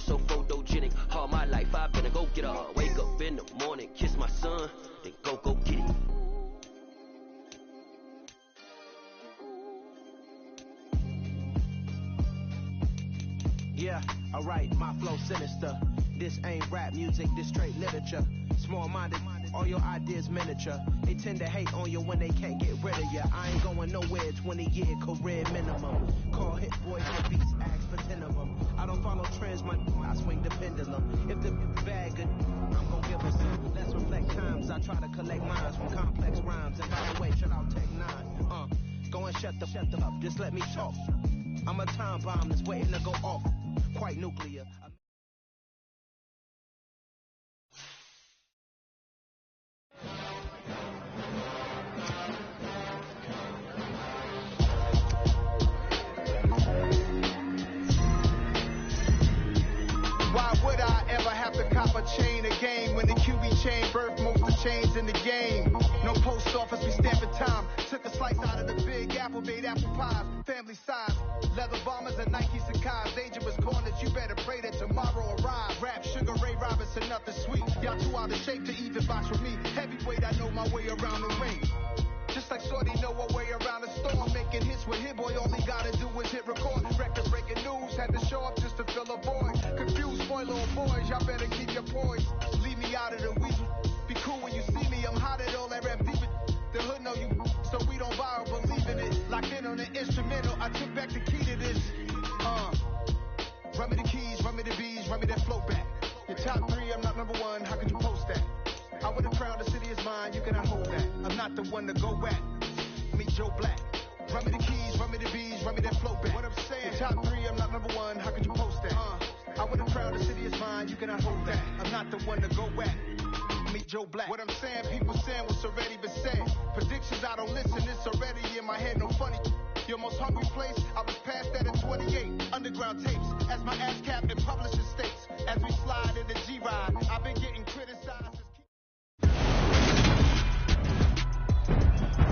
so photogenic. All my life I've been a go-getter. Wake up in the morning, kiss my son, then go get it. Yeah, alright, my flow sinister. This ain't rap music, this straight literature. Small-minded, all your ideas miniature. They tend to hate on you when they can't get rid of you. I ain't going nowhere, 20-year career minimum. Call hit boys for beats, ask for 10 of them. I don't follow trends, I swing the pendulum. If the bad good, I'm gonna give us some. Let's reflect times, I try to collect minds from complex rhymes. And by the way, shout out Tech 9. Go and shut the up, just let me talk. I'm a time bomb that's waiting to go off. Quite nuclear. Why would I ever have to cop a chain a game when the QB chain birthed most of the chains in the game? No post office, we stamping time. Took a slice out of the big apple, made apple pies, family size. Leather bombers and Nike Sakai's, dangerous corners, you better pray that tomorrow arrives. Rap, Sugar Ray Robinson, nothing sweet. Y'all too out of shape to even box with me. Heavyweight, I know my way around the ring. Just like Shorty know her way around the storm. Making hits with Hit Boy, all he gotta do is hit record. Record breaking news, had to show up just to fill a void. Confused, spoiler little boys, y'all better keep your poise. Leave me out of the weasel. Be cool when you see me, I'm hot at all that rap deep. The hood know you, so we don't borrow, believe in it. Locked in on the instrumental, I took back the key to this. Run me the keys, run me the bees, run me that flow back. Your top 3, I'm not number 1, how could you post that? I would have crowned the city is mine, you cannot hold that. I'm not the one to go at. Meet Joe Black. Run me the keys, run me the bees, run me that flow back. What I'm saying, your top 3, I'm not number 1, how could you post that? I would have crowned the city is mine, you cannot hold that. I'm not the one to go at. Meet Joe Black. What I'm saying, people saying what's already been said. Predictions, I don't listen, it's already in my head, no funny. Your most hungry place, I was past that at 28. Underground tapes, as my ass cap in publishing states. As we slide in the G-Ride, I've been getting criticized.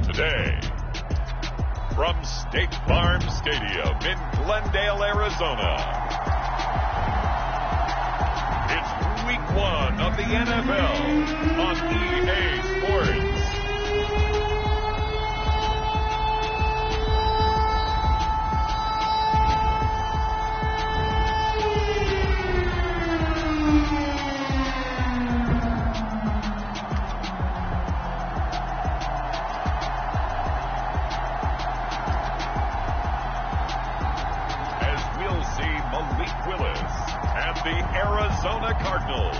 Today, from State Farm Stadium in Glendale, Arizona, it's Week 1 of the NFL on EA Sports. Arizona Cardinals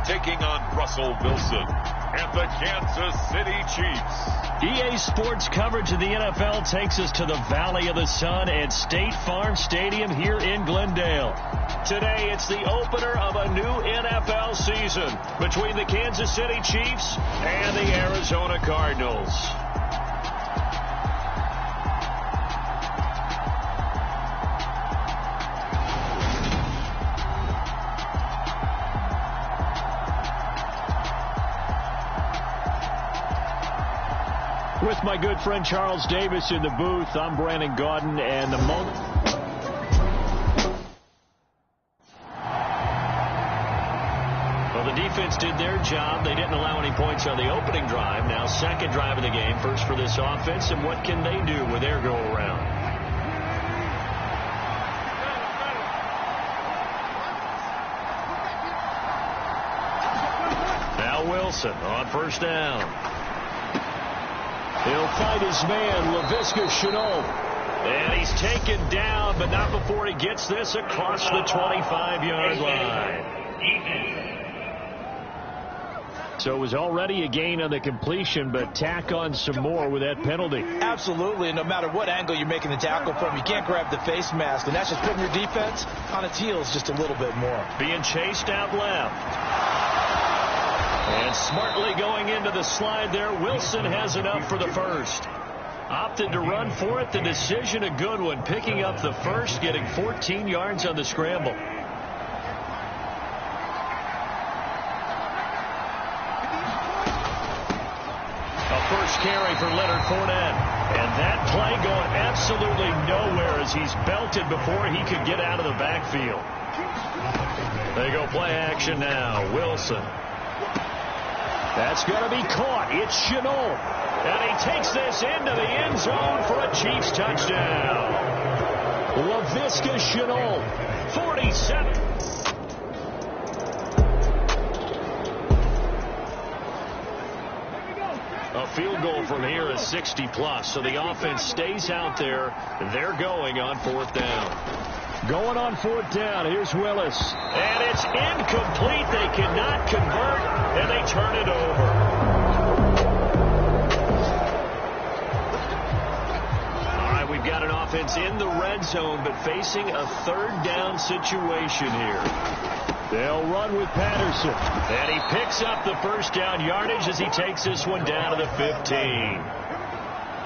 taking on Russell Wilson and the Kansas City Chiefs. EA Sports coverage of the NFL takes us to the Valley of the Sun at State Farm Stadium here in Glendale. Today, it's the opener of a new NFL season between the Kansas City Chiefs and the Arizona Cardinals. With my good friend Charles Davis in the booth, I'm Brandon Gaudin, and the moment. Well, the defense did their job. They didn't allow any points on the opening drive. Now, second drive of the game, first for this offense, and what can they do with their go-around? Now Wilson on first down. He'll fight his man, Laviska Shenault. And he's taken down, but not before he gets this across the 25-yard line. So it was already a gain on the completion, but tack on some more with that penalty. Absolutely, and no matter what angle you're making the tackle from, you can't grab the face mask, and that's just putting your defense on its heels just a little bit more. Being chased out left. And smartly going into the slide there, Wilson has it up for the first. Opted to run for it. The decision a good one. Picking up the first, getting 14 yards on the scramble. A first carry for Leonard Fournette. And that play going absolutely nowhere as he's belted before he could get out of the backfield. They go play action now. Wilson. That's going to be caught. It's Chenault. And he takes this into the end zone for a Chiefs touchdown. Laviska Chenault, 47. A field goal from here is 60-plus, so the offense stays out there. They're going on 4th down. Going on 4th down. Here's Willis. And it's incomplete. They cannot convert, and they turn it over. All right, we've got an offense in the red zone, but facing a 3rd down situation here. They'll run with Patterson. And he picks up the 1st down yardage as he takes this one down to the 15.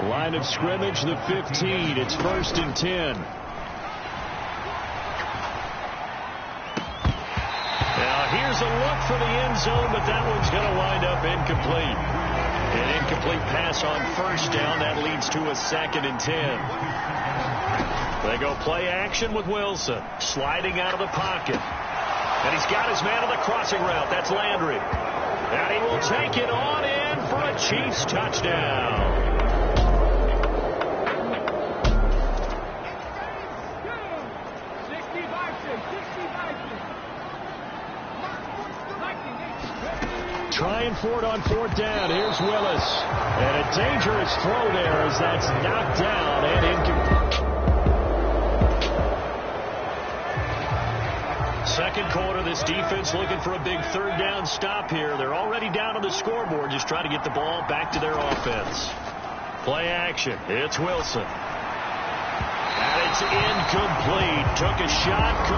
Line of scrimmage, the 15. It's 1st and 10. Now here's a look for the end zone, but that one's going to wind up incomplete. An incomplete pass on 1st down. That leads to a 2nd and 10. They go play action with Wilson. Sliding out of the pocket. And he's got his man on the crossing route. That's Landry. And he will take it on in for a Chiefs touchdown. Trying for it on 4th down. Here's Willis. And a dangerous throw there as that's knocked down and incomplete. Second quarter, this defense looking for a big 3rd down stop here. They're already down on the scoreboard, just trying to get the ball back to their offense. Play action. It's Wilson. And it's incomplete. Took a shot.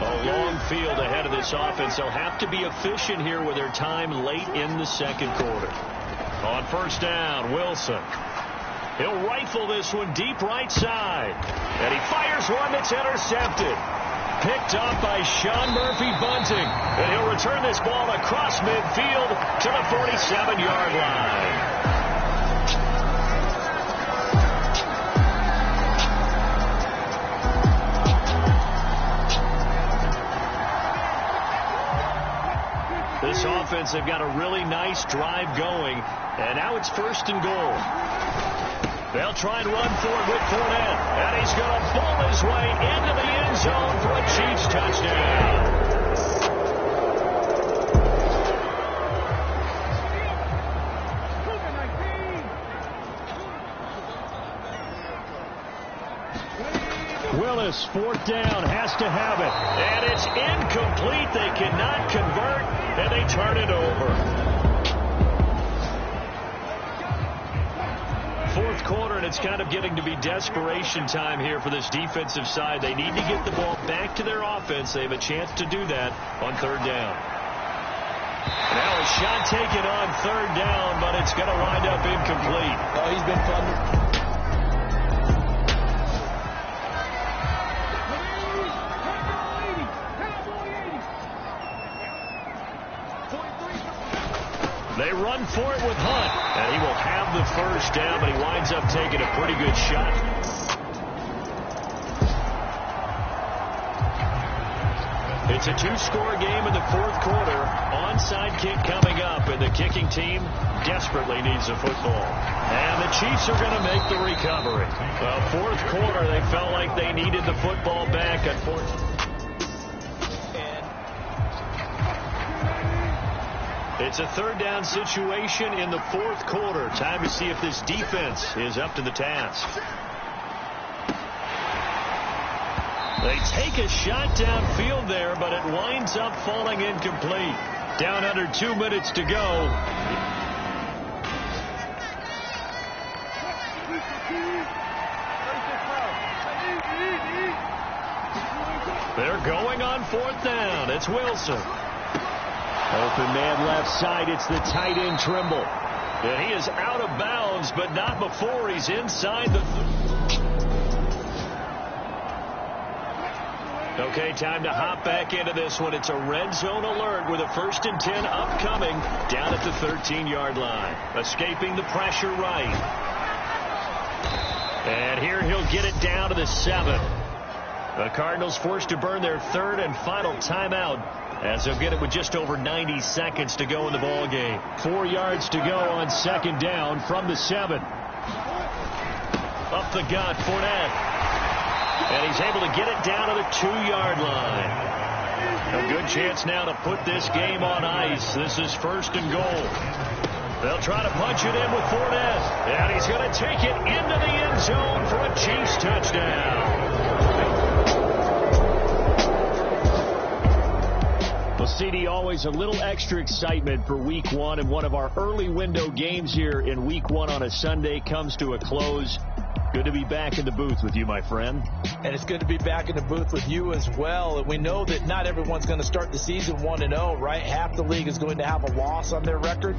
A long field ahead of this offense. They'll have to be efficient here with their time late in the second quarter. On 1st down, Wilson. He'll rifle this one deep right side. And he fires one that's intercepted. Picked up by Sean Murphy-Bunting. And he'll return this ball across midfield to the 47-yard line. This offense, they've got a really nice drive going. And now it's 1st and goal. They'll try and run for it with Fournette. And he's going to pull his way into the end zone for a Chiefs touchdown. Willis, 4th down, has to have it. And it's incomplete. They cannot convert, and they turn it over. 4th quarter, and it's kind of getting to be desperation time here for this defensive side. They need to get the ball back to their offense. They have a chance to do that on 3rd down. Now a shot taken on 3rd down, but it's going to wind up incomplete. Oh, he's been fun. They run for it with Hunt, and he will have the 1st down, but he winds up taking a pretty good shot. It's a 2-score game in the 4th quarter. Onside kick coming up, and the kicking team desperately needs a football. And the Chiefs are going to make the recovery. Well, 4th quarter, they felt like they needed the football back. Unfortunately, it's a 3rd down situation in the 4th quarter. Time to see if this defense is up to the task. They take a shot downfield there, but it winds up falling incomplete. Down under 2 minutes to go. They're going on 4th down. It's Wilson. Open man left side. It's the tight end Trimble. And he is out of bounds, but not before he's inside the... Okay, time to hop back into this one. It's a red zone alert with a 1st and 10 upcoming down at the 13-yard line. Escaping the pressure right. And here he'll get it down to the 7. The Cardinals forced to burn their third and final timeout, as they'll get it with just over 90 seconds to go in the ball game. 4 yards to go on second down from the 7. Up the gut, Fournette. And he's able to get it down to the 2-yard line. A good chance now to put this game on ice. This is first and goal. They'll try to punch it in with Fournette. And he's going to take it into the end zone for a Chiefs touchdown. Well, CD, always a little extra excitement for Week 1, and one of our early window games here in Week 1 on a Sunday comes to a close. Good to be back in the booth with you, my friend. And it's good to be back in the booth with you as well. And we know that not everyone's going to start the season 1-0, right? Half the league is going to have a loss on their record,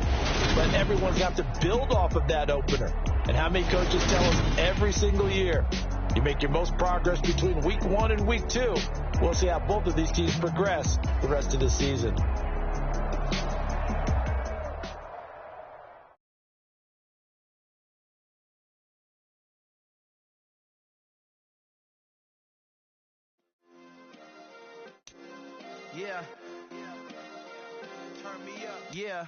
but everyone's got to build off of that opener. And how many coaches tell us every single year, you make your most progress between Week 1 and Week 2. We'll see how both of these teams progress the rest of the season. Yeah. Turn me up. Yeah.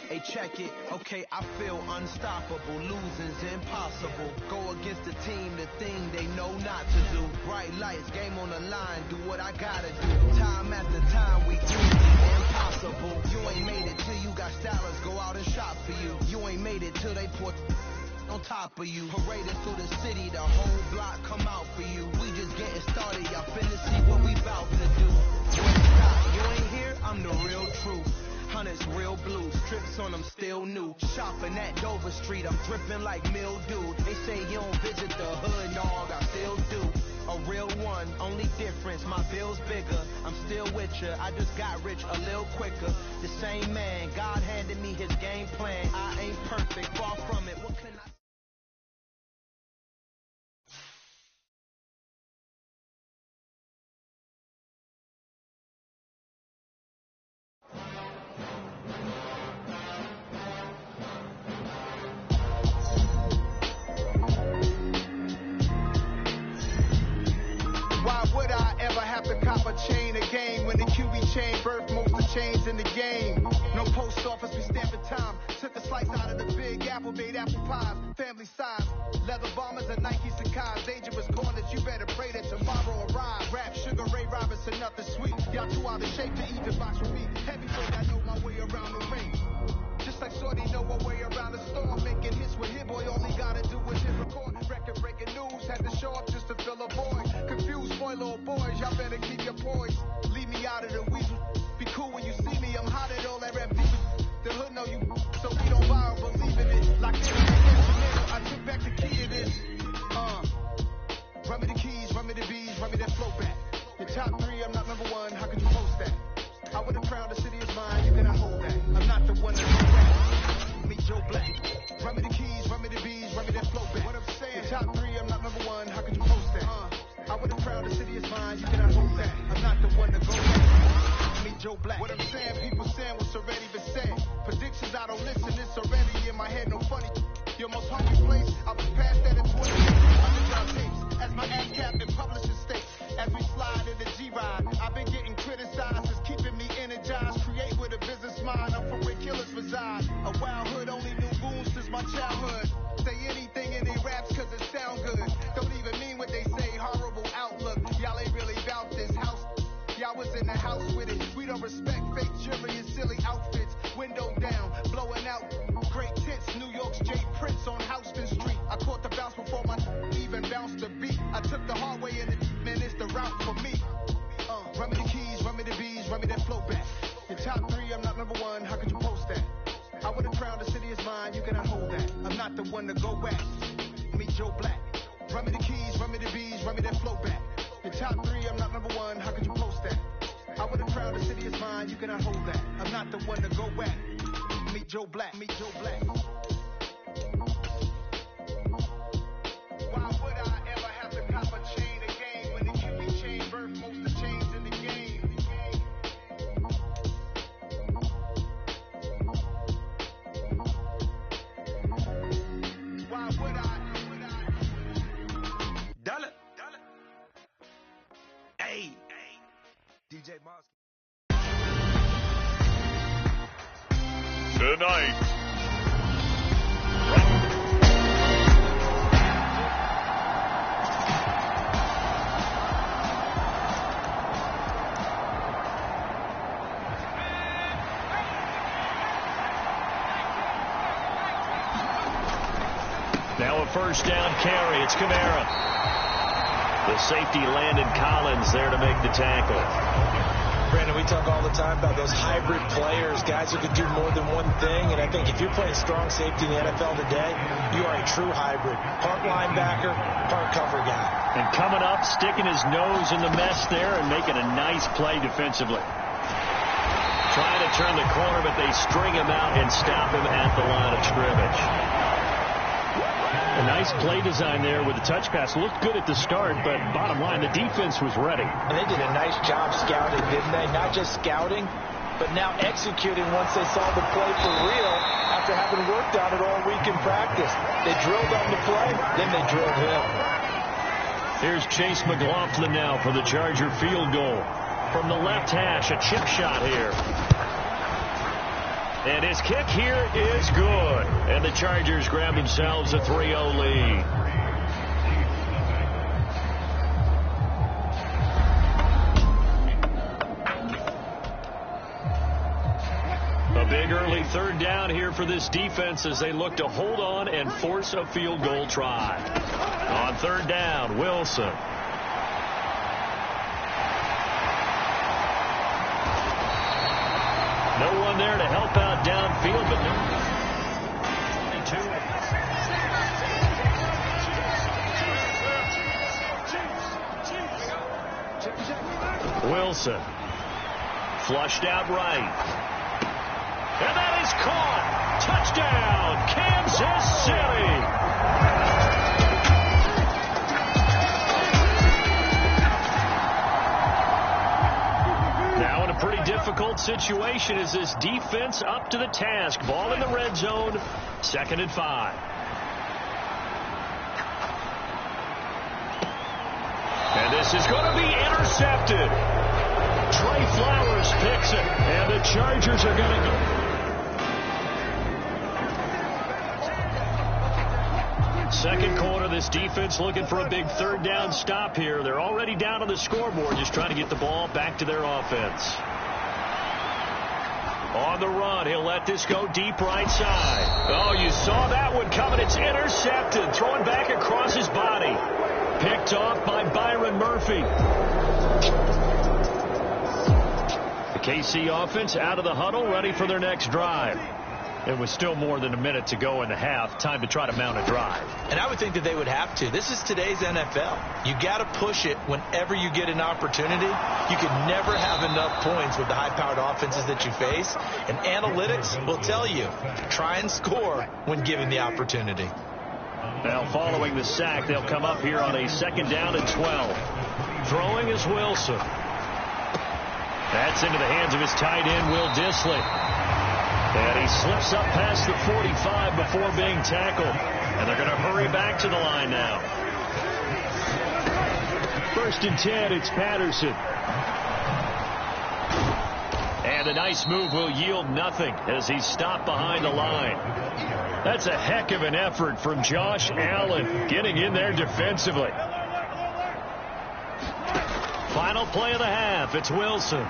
Hey, check it. Okay, I feel unstoppable. Losing's impossible. Go against the team, the thing they know not to do. Bright lights, game on the line. Do what I gotta do. Time after time, we do the impossible. You ain't made it till you got stylers go out and shop for you. You ain't made it till they put on top of you. Parading through the city, the whole block come out for you. We just getting started, y'all finna see what we bout to do. You ain't stop, you ain't here, I'm the real truth. Hunters real blue, strips on them still new. Shopping at Dover Street, I'm dripping like mildew. They say you don't visit the hood, dog, I still do. A real one, only difference, my bill's bigger. I'm still with ya, I just got rich a little quicker. The same man, God handed me his game plan. I ain't perfect, far from it, what can I cop a chain a game when the QB chain birth most of the chains in the game. No post office, we stamping time. Took a slice out of the big apple, made apple pies, family size. Leather bombers and Nike Sacai's. Dangerous corners, you better pray that tomorrow arrives. Rap, Sugar Ray Robinson, nothing sweet. Y'all too out of shape to even box with me. Heavyweight, I know my way around the ring. Just like Shorty know her way around the storm. Making hits with Hit Boy, all he gotta do is hit record. Record breaking news, had to show up just to fill a void. Confused boy, little boys, y'all better keep your poise. Leave me out of the weasel. Be cool when you see me, I'm hot at all that rap deep. The hood know you, so we don't borrow, believe in it. Like this, I took back the key to this. Run me the keys, run me the bees, run me that flow back. Your top 3, I'm not number 1, how could you post that? I would have crowned the city is mine, you cannot hold that. I'm not the one to go back. Meet Joe Black. Run me the keys, run me the bees, run me that flow back. What I'm saying, your top 3, I'm not number 1, how could you post that? I would have crowned the city is mine, you cannot hold that. I'm not the one to go back. Meet Joe Black. What I'm saying, people saying what's already been said. Predictions, I don't listen, it's already in my head, no funny. Your most hungry place, I was past that in 20 underground tapes. As my ass captain publishing states. As we slide in the G-Ride, I've been getting criticized, it's keeping me energized. Create with a business mind, I'm from where killers reside. A wild hood, only knew goons since my childhood. Say anything in they raps cause it sound good. Don't even mean what they say, horrible outlook. Y'all ain't really about this house. Y'all was in the house with it. We don't respect fake jewelry and silly outfits. Window down, blowing out great tits. New York's J. Prince on Houston Street. I caught the bounce before my even bounced the beat. I took the hard way in it, man, it's the route for me. Run me the keys, run me the bees, run me that flow back. Your top 3, I'm not number 1, how could you post that? I would have crowned the city is mine, you cannot hold that. I'm not the one to go back. Meet Joe Black. Run me the keys, run me the bees, run me that flow back. Your top 3, I'm not number 1, how could you post that? I would have crowned the city is mine, you cannot hold that. I'm not the one to go back. Meet Joe Black, meet Joe Black. Why would I ever have to cop a chain a game when the QB chain birth most of the chains in the game? tonight. Now a first down carry. It's Kamara. The safety Landon Collins there to make the tackle. Brandon, we talk all the time about those hybrid players, guys who can do more than one thing. And I think if you're playing strong safety in the NFL today, you are a true hybrid. Part linebacker, part cover guy. And coming up, sticking his nose in the mess there and making a nice play defensively. Trying to turn the corner, but they string him out and stop him at the line of scrimmage. A nice play design there with the touch pass. Looked good at the start, but bottom line, the defense was ready. And they did a nice job scouting, didn't they? Not just scouting, but now executing once they saw the play for real after having worked on it all week in practice. They drilled on the play, then they drilled him. Here's Chase McLaughlin now for the Charger field goal. From the left hash, a chip shot here. And his kick here is good. And the Chargers grab themselves a 3-0 lead. A big early third down here for this defense as they look to hold on and force a field goal try. On third down, Wilson. No one there to help out downfield, but no. 22. Wilson. Flushed out right. And that is caught. Touchdown, Kansas City. Now in a pretty difficult situation is this defense up to the task. Ball in the red zone, 2nd and 5. And this is going to be intercepted. Trey Flowers picks it, and the Chargers are going to go. Second quarter, this defense looking for a big third down stop here. They're already down on the scoreboard, just trying to get the ball back to their offense. On the run, he'll let this go deep right side. Oh, you saw that one coming. It's intercepted. Throwing back across his body. Picked off by Byron Murphy. The KC offense out of the huddle, ready for their next drive. It was still more than a minute to go in the half. Time to try to mount a drive. And I would think that they would have to. This is today's NFL. You got to push it whenever you get an opportunity. You can never have enough points with the high-powered offenses that you face. And analytics will tell you, try and score when given the opportunity. Now following the sack, they'll come up here on a 2nd down and 12. Throwing is Wilson. That's into the hands of his tight end, Will Dissly. And he slips up past the 45 before being tackled. And they're going to hurry back to the line now. 1st and 10, it's Patterson. And a nice move will yield nothing as he's stopped behind the line. That's a heck of an effort from Josh Allen getting in there defensively. Final play of the half, it's Wilson.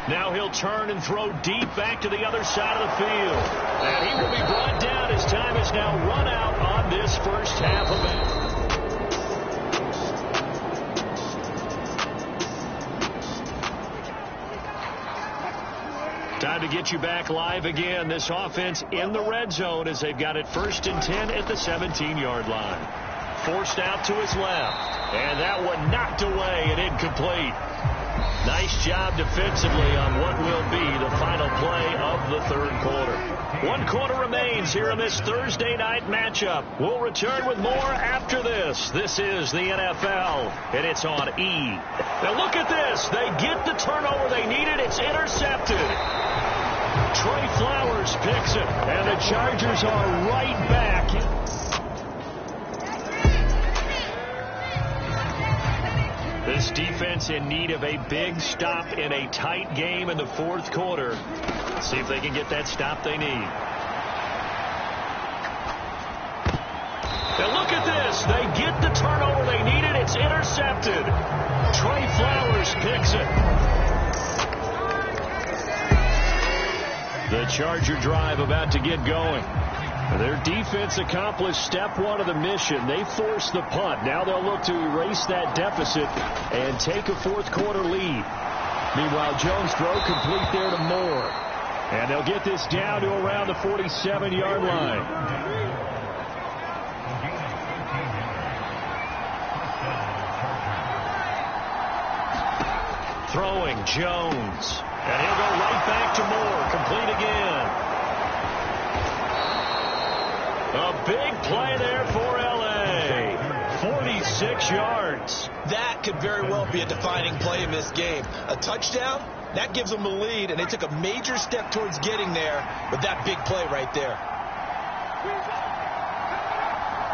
Now he'll turn and throw deep back to the other side of the field. And he will be brought down as time is now run out on this first half of it. Time to get you back live again. This offense in the red zone as they've got it 1st and 10 at the 17-yard line. Forced out to his left. And that one knocked away and incomplete. Nice job defensively on what will be the final play of the third quarter. 1 quarter remains here in this Thursday night matchup. We'll return with more after this. This is the NFL, and it's on E. Now look at this. They get the turnover they needed. It's intercepted. Trey Flowers picks it, and the Chargers are right back. This defense in need of a big stop in a tight game in the 4th quarter. See if they can get that stop they need. And look at this. They get the turnover they needed. It's intercepted. Trey Flowers picks it. The Charger drive about to get going. Their defense accomplished step one of the mission. They forced the punt. Now they'll look to erase that deficit and take a fourth quarter lead. Meanwhile, Jones' throw complete there to Moore. And they'll get this down to around the 47-yard line. Throwing Jones. And he'll go right back to Moore. Complete again. A big play there for L.A. 46 yards. That could very well be a defining play in this game. A touchdown, that gives them a lead, and they took a major step towards getting there with that big play right there.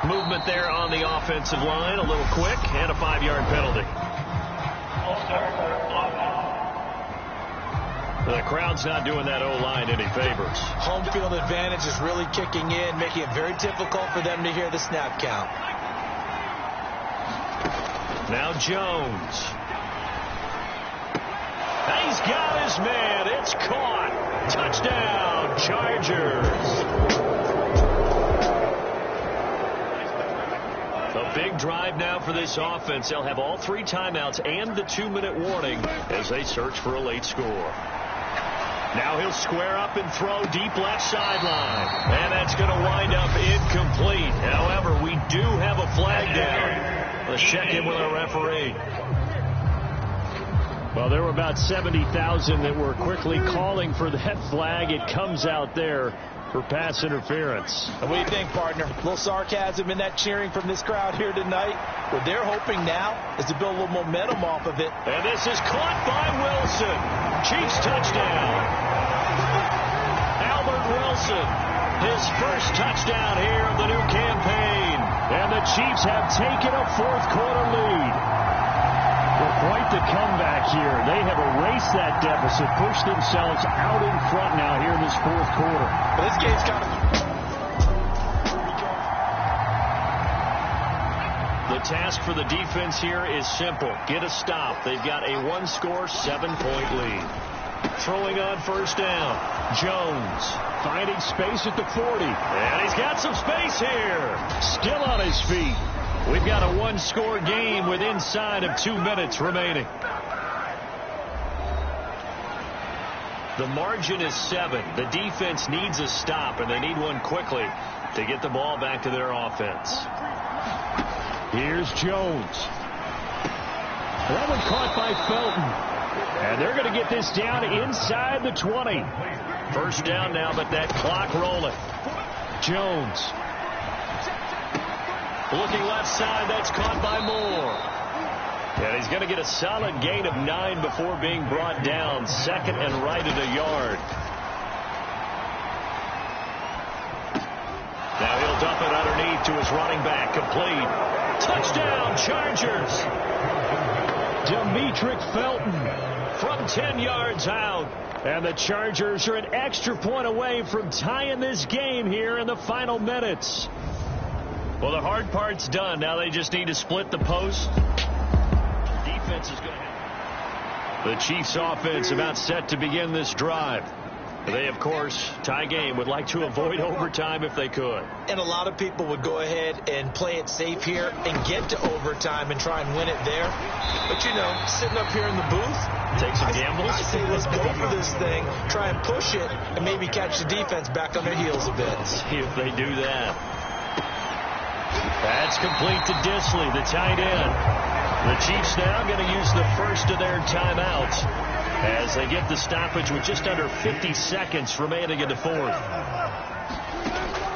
Movement there on the offensive line, a little quick, and a 5-yard penalty. The crowd's not doing that O-line any favors. Home field advantage is really kicking in, making it very difficult for them to hear the snap count. Now Jones. He's got his man. It's caught. Touchdown, Chargers. A big drive now for this offense. They'll have all 3 timeouts and the 2-minute warning as they search for a late score. Now he'll square up and throw deep left sideline. And that's going to wind up incomplete. However, we do have a flag down. Let's check in with our referee. Well, there were about 70,000 that were quickly calling for that flag. It comes out there for pass interference. And what do you think, partner? A little sarcasm in that cheering from this crowd here tonight. What they're hoping now is to build a little momentum off of it. And this is caught by Wilson. Chiefs touchdown. Albert Wilson, his first touchdown here of the new campaign. And the Chiefs have taken a fourth quarter lead. Well, quite the comeback here. They have erased that deficit, pushed themselves out in front now here in this fourth quarter. But this game's kind of... The task for the defense here is simple. Get a stop. They've got a 1-score, 7-point lead. Throwing on first down. Jones finding space at the 40. And he's got some space here. Still on his feet. We've got a 1-score game with inside of 2 minutes remaining. The margin is 7. The defense needs a stop, and they need one quickly to get the ball back to their offense. Here's Jones. That one caught by Felton. And they're going to get this down inside the 20. First down now, but that clock rolling. Jones. Looking left side, that's caught by Moore. And he's going to get a solid gain of 9 before being brought down. Second and right at a yard. Now he'll dump it underneath to his running back. Complete. Touchdown, Chargers. Demetric Felton from 10 yards out. And the Chargers are an extra point away from tying this game here in the final minutes. Well, the hard part's done. Now they just need to split the post. Defense is going to have... The Chiefs offense about set to begin this drive. They, of course, tie game, would like to avoid overtime if they could. And a lot of people would go ahead and play it safe here and get to overtime and try and win it there. But, you know, sitting up here in the booth, take some gambles. I say let's go for this thing, try and push it, and maybe catch the defense back on their heels a bit. Let's see if they do that. That's complete to Disley, the tight end. The Chiefs now going to use the first of their timeouts as they get the stoppage with just under 50 seconds remaining in the fourth.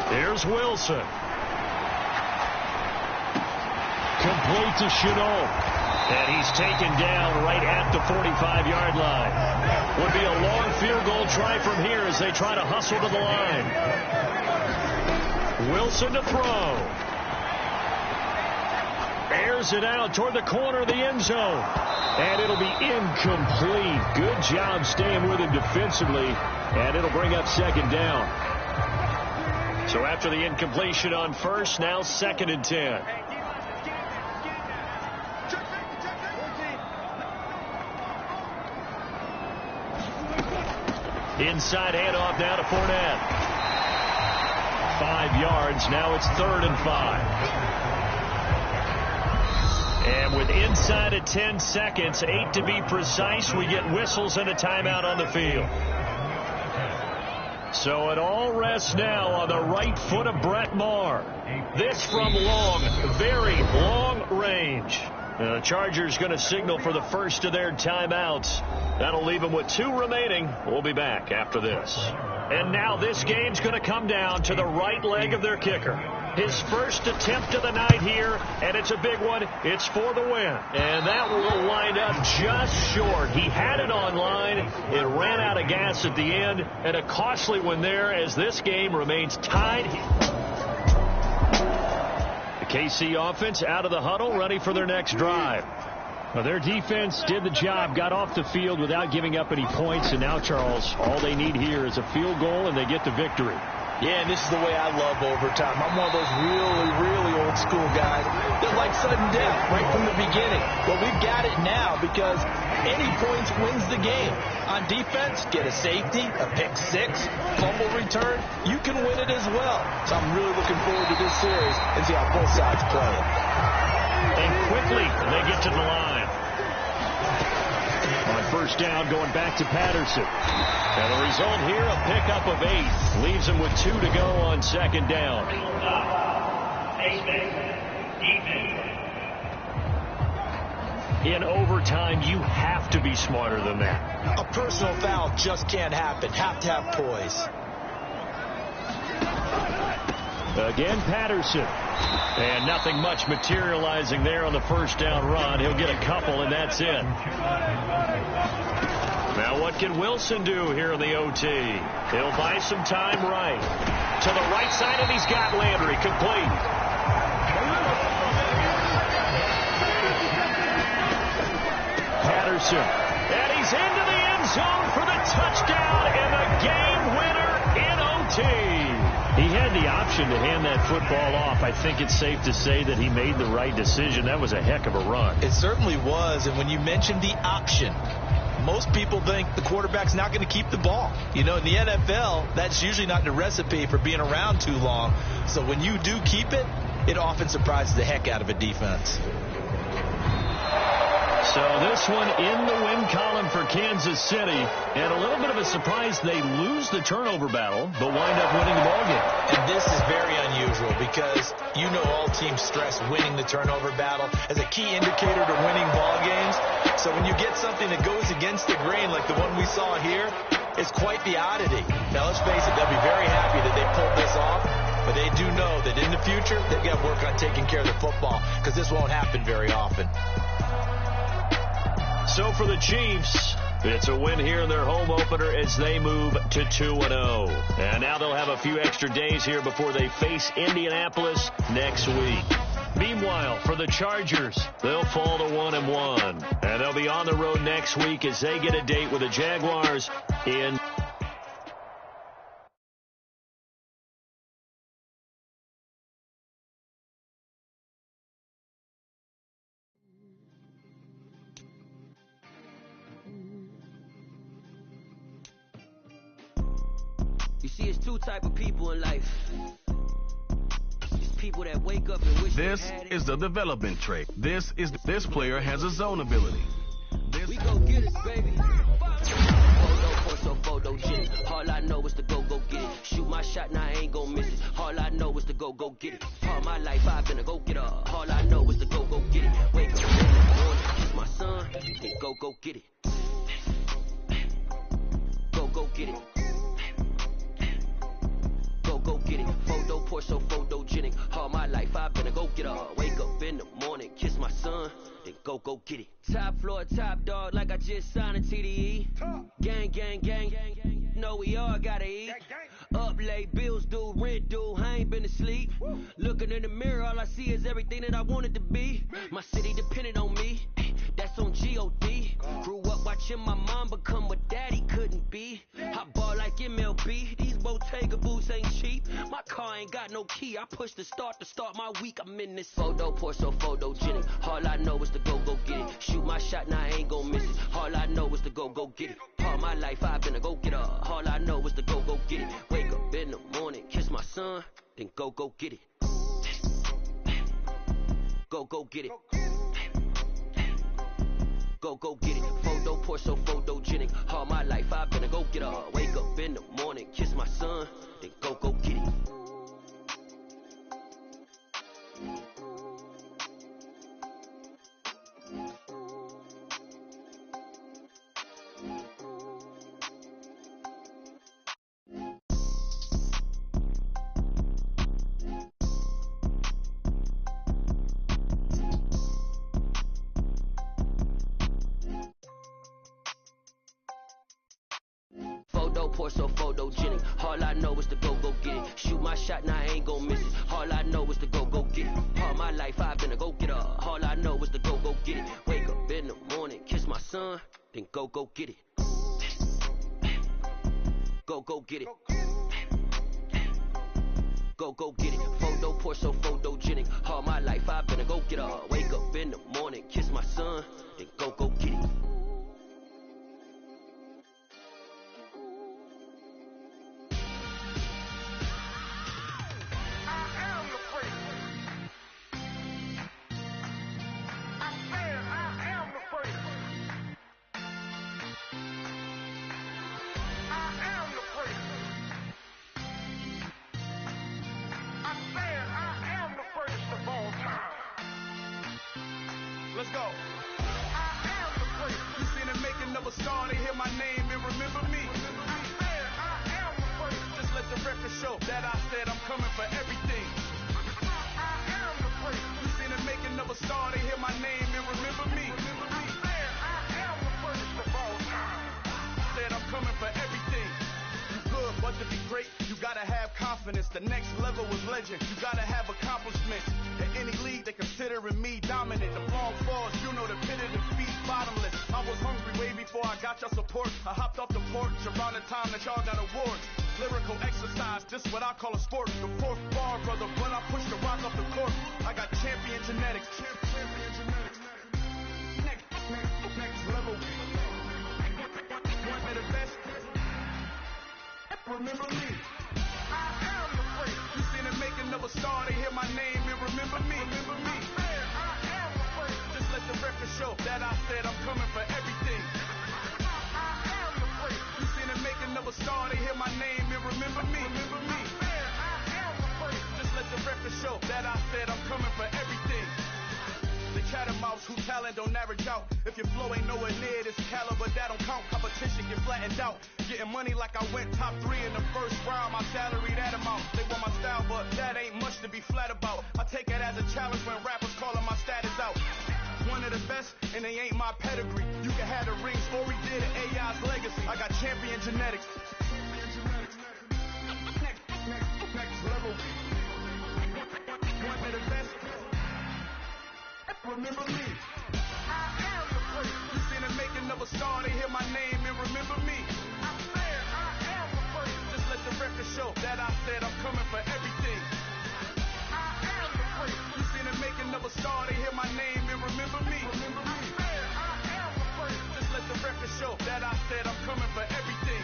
Here's Wilson. Complete to Chenault. And he's taken down right at the 45-yard line. Would be a long field goal try from here as they try to hustle to the line. Wilson to throw. Airs it out toward the corner of the end zone. And it'll be incomplete. Good job staying with him defensively. And it'll bring up second down. So after the incompletion on first, now 2nd and 10. Inside handoff now to Fournette. 5 yards. Now it's 3rd and 5. And with inside of 10 seconds, 8 to be precise, we get whistles and a timeout on the field. So it all rests now on the right foot of Brett Maher. This from long, very long range. The Chargers going to signal for the first of their timeouts. That'll leave them with 2 remaining. We'll be back after this. And now this game's going to come down to the right leg of their kicker. His first attempt of the night here, and it's a big one. It's for the win. And that will wind up just short. He had it on line. It ran out of gas at the end, and a costly one there as this game remains tied. The KC offense out of the huddle, ready for their next drive. Well, their defense did the job, got off the field without giving up any points, and now, Charles, all they need here is a field goal, and they get the victory. Yeah, and this is the way I love overtime. I'm one of those really, really old school guys that like sudden death right from the beginning. Well, we've got it now because any points wins the game. On defense, get a safety, a pick 6, fumble return, you can win it as well. So I'm really looking forward to this series and see how both sides play it. And quickly, they get to the line. On first down, going back to Patterson. And the result here, a pickup of 8. Leaves him with 2 to go on second down. In overtime, you have to be smarter than that. A personal foul just can't happen. Have to have poise. Again, Patterson. And nothing much materializing there on the first down run. He'll get a couple, and that's it. Now what can Wilson do here in the OT? He'll buy some time right. To the right side, and he's got Landry complete. Patterson. And he's into the end zone for the touchdown and the game winner in OT. He had the option to hand that football off. I think it's safe to say that he made the right decision. That was a heck of a run. It certainly was. And when you mentioned the option, most people think the quarterback's not going to keep the ball. You know, in the NFL, that's usually not the recipe for being around too long. So when you do keep it, it often surprises the heck out of a defense. So this one in the win column for Kansas City. And a little bit of a surprise, they lose the turnover battle, but wind up winning the ballgame. And this is very unusual because you know all teams stress winning the turnover battle as a key indicator to winning ball games. So when you get something that goes against the grain like the one we saw here, it's quite the oddity. Now let's face it, they'll be very happy that they pulled this off, but they do know that in the future they've got to work on taking care of the football because this won't happen very often. So for the Chiefs, it's a win here in their home opener as they move to 2-0. And now they'll have a few extra days here before they face Indianapolis next week. Meanwhile, for the Chargers, they'll fall to 1-1. And they'll be on the road next week as they get a date with the Jaguars in... You see, it's 2 type of people in life. It's people that wake up and wish This is the development trait. This player has a zone ability. We go get it, baby. Photo, all I know is to go get it. Shoot my shot, now I ain't gon' miss it. All I know is to go get it. All my life I've been a go-getter. All I know is to go get it. Wake up in the morning, kiss my son, then go get it. Go get it. Go get it. Photo, photogenic. All my life I've been a go-getter. Wake up in the morning, kiss my son, then go get it. Top floor, top dog, like I just signed a TDE. Gang. Know we all gotta eat. Up late, bills due, rent due. I ain't been went to sleep. Looking in the mirror, all I see is everything that I wanted to be. My city depended on me, that's on G.O.D. Grew up watching my mom become what daddy couldn't be. I ball like MLB, these Bottega boots ain't cheap. My car ain't got no key, I push the start to start my week. I'm in this photo, pour so photogenic. All I know is to go get it. Shoot my shot, now I ain't gon' miss it. All I know is to go get it. All my life I've been a go-getter. All I know is to go get it. Wake up in the morning, kiss my son, then go get it. Go get it. Go get it. Photo, pour so photogenic. All my life I've been a go-getter. Wake up in the morning, kiss my son, then go get it. Pour so photogenic. All I know is to go get it. Shoot my shot, now I ain't gon' miss it. All I know is to go get it. All my life I've been a go-getter. All I know is to go get it. Wake up in the morning, kiss my son, then go get it. Go get it. Go get it. Photo, pour so photogenic. All my life I've been a go-getter. Wake up in the morning, kiss my son, then go get it. Let's go. I am the first. You seen the making of a star, they hear my name and remember me. I am the first. Just let the record show that I said I'm coming for everything. I am the first. You seen the making of a star, they hear my name and remember me. I am the first of all time. Said I'm coming for everything. You good, but to be great, you gotta have confidence. The next level was legend. You gotta have accomplishments. In any league, they considering me dominant. The long falls, you know the pit of defeat, bottomless. I was hungry way before I got your support. I hopped off the porch around the time that y'all got awards. Lyrical exercise, this what I call a sport. The fourth bar, brother, when I push the rock off the court. I got champion genetics. Champion genetics. Next level. One of the best. Remember me. I am the first. You seen the making of a star, they hear my name and remember me. I am the first. Just let the record show that I said I'm coming for everything. I am the first. You seen the making of a star, they hear my name and remember me. I am the first. Just let the record show that I said I'm coming for everything. The chattermouths who talent don't average out. If your flow ain't nowhere near this caliber, that don't count. Competition get flattened out. Getting money like I went top 3 in the first round. My salary that amount. They want my style, but that ain't much to be flat about. I take it as a challenge when rappers calling my status out. One of the best, and they ain't my pedigree. You can have the rings, or we did an AI's legacy. I got champion genetics. Next level. One of the best. Remember me. I am the first. You seen the making of a star, they hear my name and remember me. I am the first. Just let the record show that I said I'm coming for everything. I am the first. You seen the making of a star, they hear my name and remember me. I am the first. Just let the record show that I said I'm coming for everything.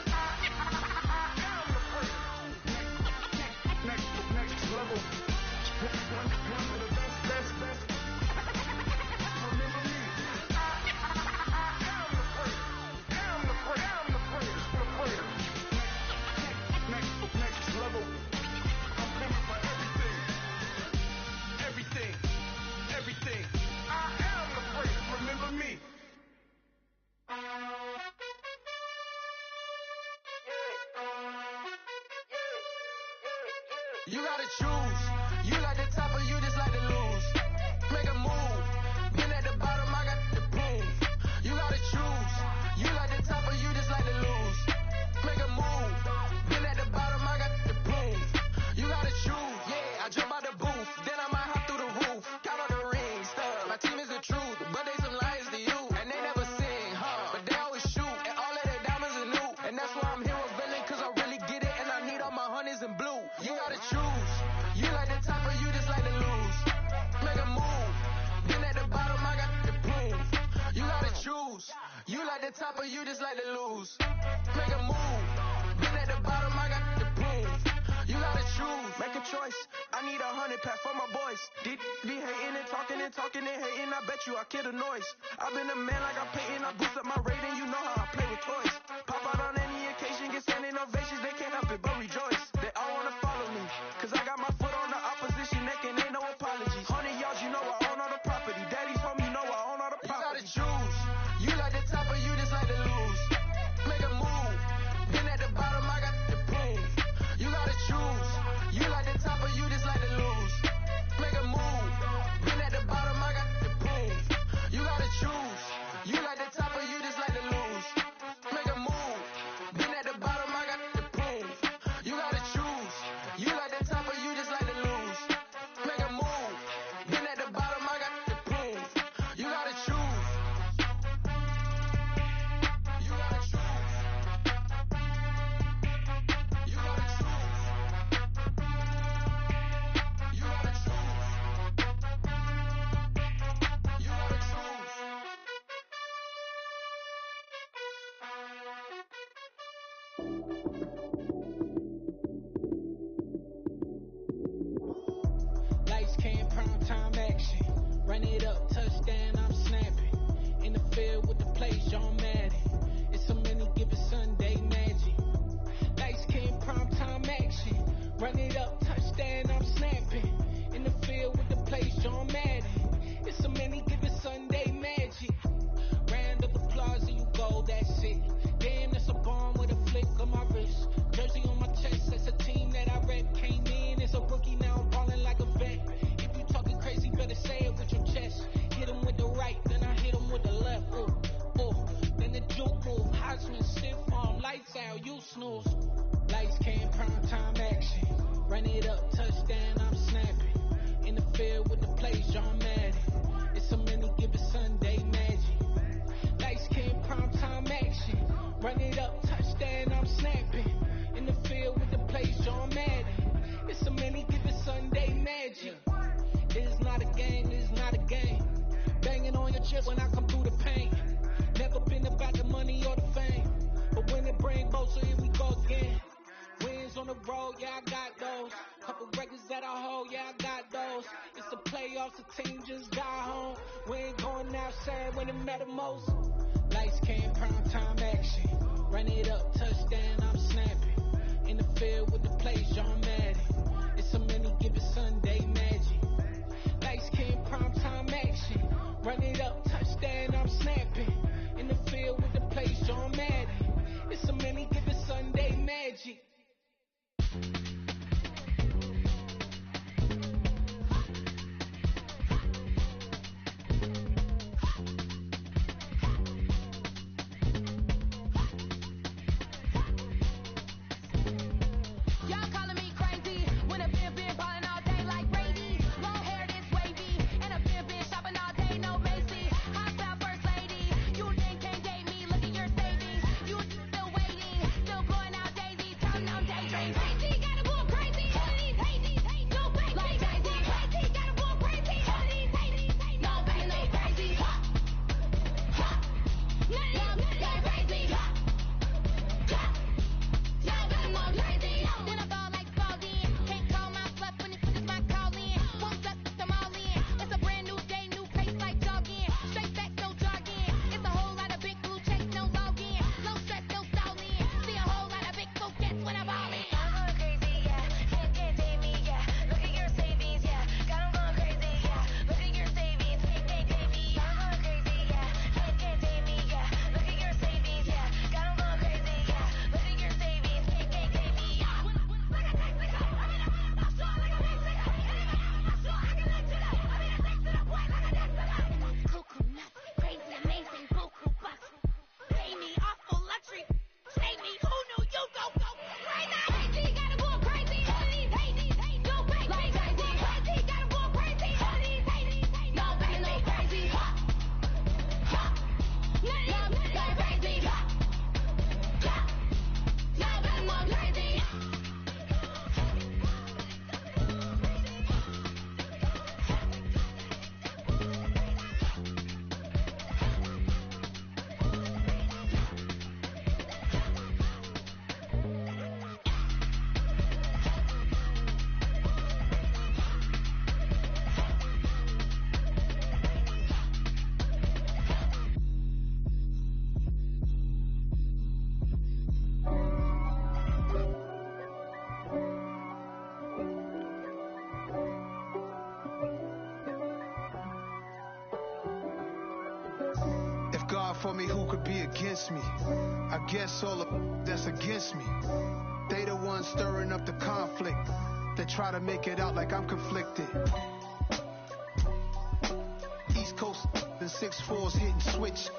I am the first. Next level. One of the best. Remember me. I am the first. I'm the first. Next level. I'm coming for everything. I am the first. Remember me. You gotta choose. You like the top or you just like to lose. Make a move. Been at the bottom, I got the proof. You gotta choose. You like the top or you just like to lose. Make a move. Been at the bottom, I got the proof. You gotta You like the top or you just like to lose? Make a move. Been at the bottom, I got the proof. You gotta choose. Make a choice. I need 100 pass for my boys. Deep be hating and talking and hating. I bet you I kill the noise. I've been a man like I'm Peyton. I boost up my rating. You know how I play with toys. Pop out on any occasion, get standing ovations. They can't help it but rejoice. They all wanna follow me, cause I got my foot on the opposition neck and ain't no apologies. 100 yards, you know I own all the property. Daddy's home, you know I own all the property. You gotta choose. You like the top or you just like to lose? Make a move. Been at the bottom, I got the proof. You gotta choose. You like the top or you just like to lose? Make a move. Been at the bottom, I got the proof. You gotta choose. You like the top or you just like to lose? Make a move. Been at the bottom, I got the proof. You gotta choose. You like the top or you just like to lose? Make a move. Been at the bottom, I got the proof. You gotta choose. You gotta choose. You gotta choose. You gotta choose. You gotta choose. Lights came, prime time action. Run it up, touchdown, I'm snapping. In the field with the plays, John Madden. It's a many given Sunday magic. Lights came, prime time action. Run it up, touchdown, I'm snapping. In the field with the plays, John Madden. It's a many given Sunday magic. Round of applause and you go, that's it. Damn, that's a bomb with a flick on my wrist. Jersey on my chest, that's a team that I rep. Came in as a rookie, now I'm balling like a vet. If you talking crazy, better say it with your chest. Hit him with the right, then I hit him with the left. Then the juke move, Heisman, stiff arm, lights out, you snooze. Lights came, prime time action. Run it up, touchdown, I'm snapping. In the field with the plays, John Madden. It's a many given Sunday magic. Lights came, prime time action. Run it up, touchdown, I'm snapping. In the field with the plays, John Madden. It's a many given Sunday magic. It's not a game, it's not a game. Banging on your chest when I come through the paint. Never been about the money or the fame. But when it bring both, so here we go again. Wins on the road, yeah, I got those. Couple records that I hold, yeah, I got those. It's the playoffs, the team just got home. We ain't going outside when it matter most. Lights came, prime time action. Run it up, touchdown, I'm snapping. In the field with the plays, John Madden. It's a many given Sunday magic. Lights came, prime time action. Run it up, touchdown, I'm snapping. In the field with the plays, John Madden. It's a many given Sunday magic. Y'all calling me crazy. for me, who could be against me? I guess all of that's against me. They the ones stirring up the conflict. They try to make it out like I'm conflicted. East Coast, the 6'4's hitting switch.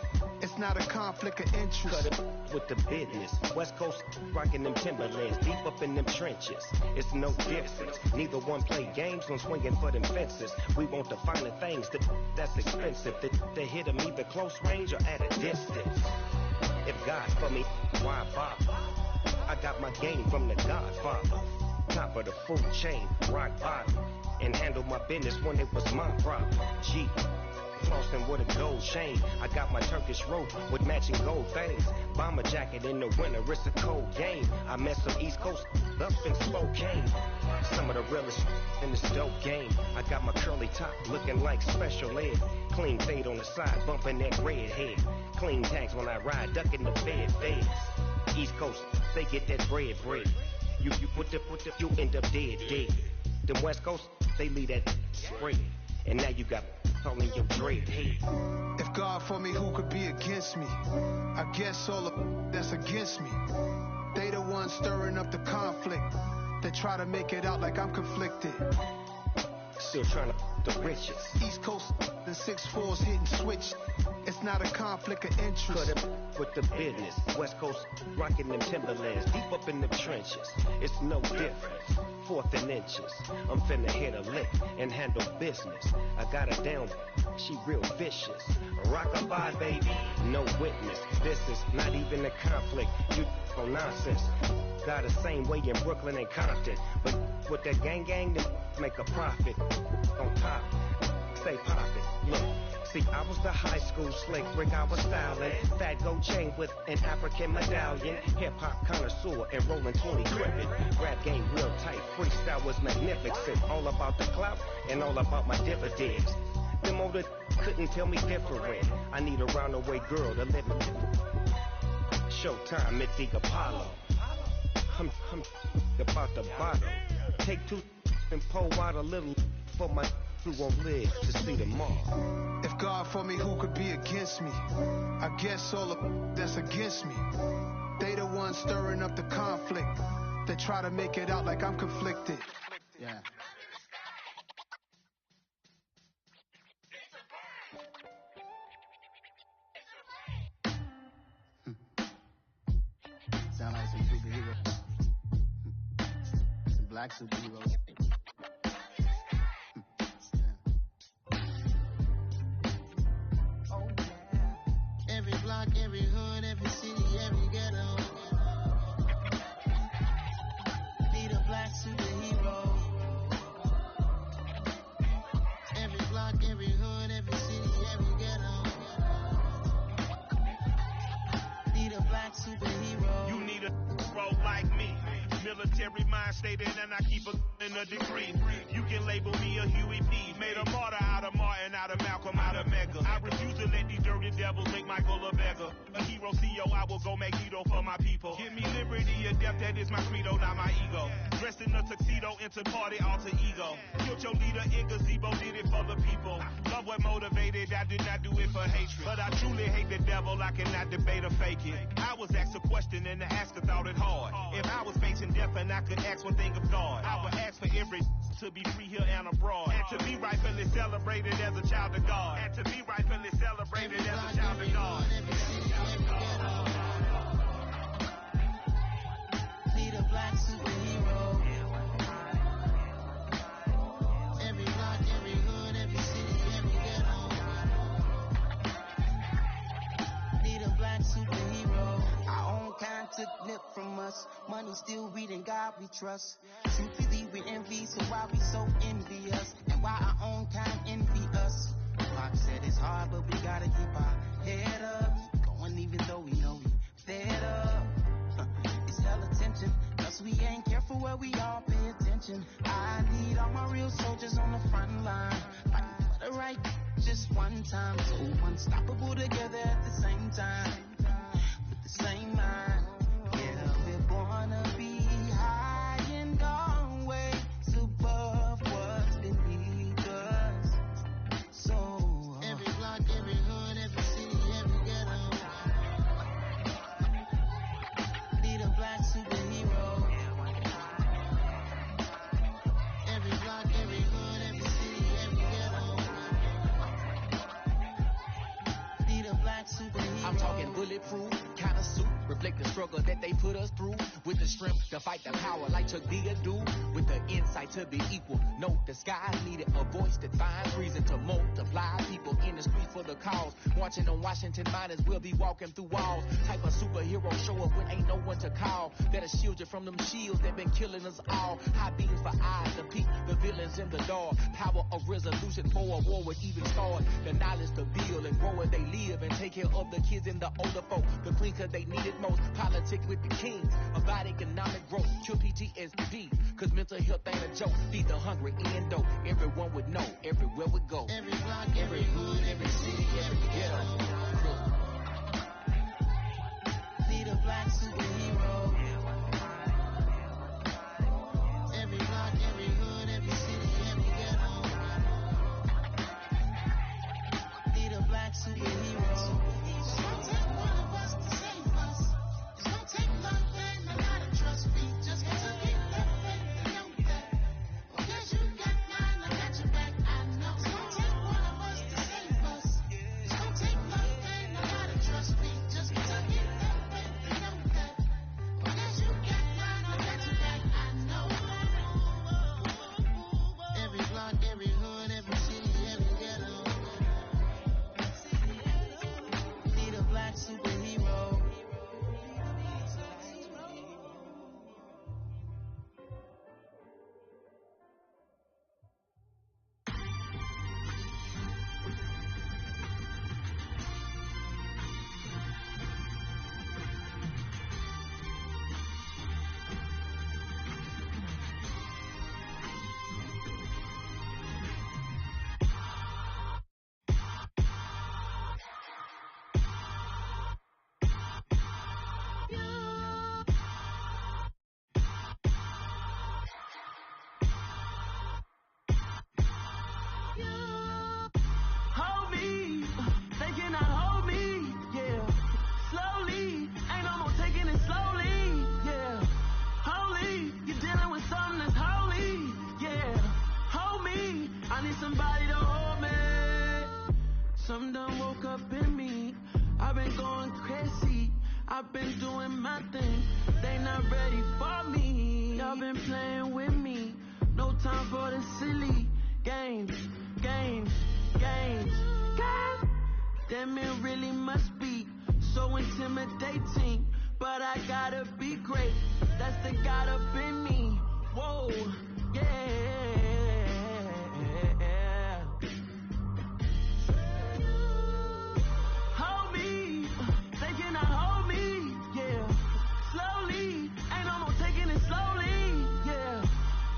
It's not a conflict of interest. Cut it with the business. West Coast rocking them Timberlands, deep up in them trenches. It's no difference. Neither one play games, no swinging for them fences. We want the finer things that's expensive. They hit them either close range or at a distance. If God for me, why bother? I got my game from the Godfather. Top of the food chain, rock bottom. And handle my business when it was my problem. G. Flossing with a gold chain. I got my Turkish rope with matching gold things. Bomber jacket in the winter, it's a cold game. I mess some East Coast up in Spokane. Some of the realest in this dope game. I got my curly top looking like special ed. Clean fade on the side, bumping that red head. Clean tags when I ride, ducking the feds. East Coast, they get that bread. You put the, you end up dead. Them West Coast, they leave that spread. And now you got all in your dread head. If God for me, who could be against me? I guess all of that's against me. They the ones stirring up the conflict. They try to make it out like I'm conflicted. Still trying to the riches. East Coast, the 6'4's hitting switch. It's not a conflict of interest. Cut it with the business. West Coast rocking them Timberlands, deep up in the trenches. It's no difference. 4th and inches. I'm finna hit a lick and handle business. I got her down, she real vicious. Rock-a-bye, baby, no witness. This is not even a conflict. You on nonsense. Got the same way in Brooklyn and Compton. But with that gang, they make a profit. On top, stay poppin'. Look. See, I was the high school slick Rick, I was styling. Fat gold chain with an African medallion. Hip-hop connoisseur and rolling 20 gripping. Rap game real tight, freestyle was magnificent. All about the clout and all about my dividends. Them older couldn't tell me different. I need a roundaway girl to live in. Showtime at the Apollo. I'm about the bottle. Take 2 and pour out a little for my who won't live to see tomorrow. If God for me, who could be against me? I guess all of that's against me. They the ones stirring up the conflict. They try to make it out like I'm conflicted. Yeah. Sound like some superheroes. Some black superheroes. Every hood, every city, every ghetto. Need a black superhero. Every block, every hood, every city, every ghetto. Need a black superhero. You need a bro like me. Military mind stated, and I keep in a degree. You can label me a Huey P. Made a martyr out of Martin, out of Malcolm, out of Mega. I refuse to let these dirty devils make Michael a beggar. A hero CEO, I will go Magneto for my people. Give me liberty or death, that is my credo, not my ego. Dressed in a tuxedo, into party, alter ego. Killed your leader in gazebo, did it for the people. Love what motivated, I did not do it for hatred. But I truly hate the devil, I cannot debate or fake it. I was asked a question and the asker thought it hard. If I was facing death and I could ask one thing of God, I would ask for every to be free here and abroad. And to be rightfully celebrated as a child of God. And to be rightfully celebrated as a child of God. Need a black superhero. Every block, every hood, every city, every ghetto. Need a black superhero. Our own kind took nip from us. Money still reading God we trust. Truthfully we envy, so why we so envious? And why our own kind envy us? Pac said it's hard, but we gotta keep our head up. Going even though we know we fed up. It's hella tension, cause we ain't careful where we all pay attention. I need all my real soldiers on the front line, fighting for the right just one time. So unstoppable together at the same time, with the same mind. Yeah, we're born to be high and gone way above what's beneath us. So every block, every hood, every city, every ghetto. bulletproof kind of suit, reflect the struggle that they put us through. With the strength to fight the power like Chuck D do. With the insight to be equal. Note the skies needed a voice that finds reason to multiply. People in the streets for the cause. Marching on Washington, might as well be walking through walls. Type of superhero show up when ain't no one to call. That'll shield you from them shields that been killing us all. High beams for eyes to peek the villains in the dark. Power of resolution for a war would even start. The knowledge to build and grow where they live and take care of the kids and the older folk. The clean cause they need it most. Politics with the kings. About economic growth. Cure PTSD. Cause mental health ain't a joke. Feed the hungry and dope. Everyone would know. Everywhere we go. Every block, every hood, every city, every ghetto. Need a black superhero. Every block, every hood, every city, every ghetto. Need a black superhero. It's gonna take one of us to save us. It's gonna take love and a lot of trust. We just gotta get that faith and know that. Because you got mine, I got your back. I know. It's gonna take one of us to save us. It's gonna take love and a lot of trust. We just gotta get that faith and know that. Because you got mine, I got your back. I know. Every block, every hood, every city, every ghetto. Need a black superhero. Hold me, they cannot hold me, yeah. Slowly, ain't no more taking it slowly, yeah. Holy, you're dealing with something that's holy, yeah. Hold me, I need somebody to hold me. Something done woke up in me, I've been going crazy. I've been doing my thing, they not ready for me. Y'all been playing with me, no time for the silly games. God damn, it really must be so intimidating. But I gotta be great, that's the God up in me. Whoa, yeah. Hold me, they cannot hold me, yeah. Slowly, ain't no more taking it slowly, yeah.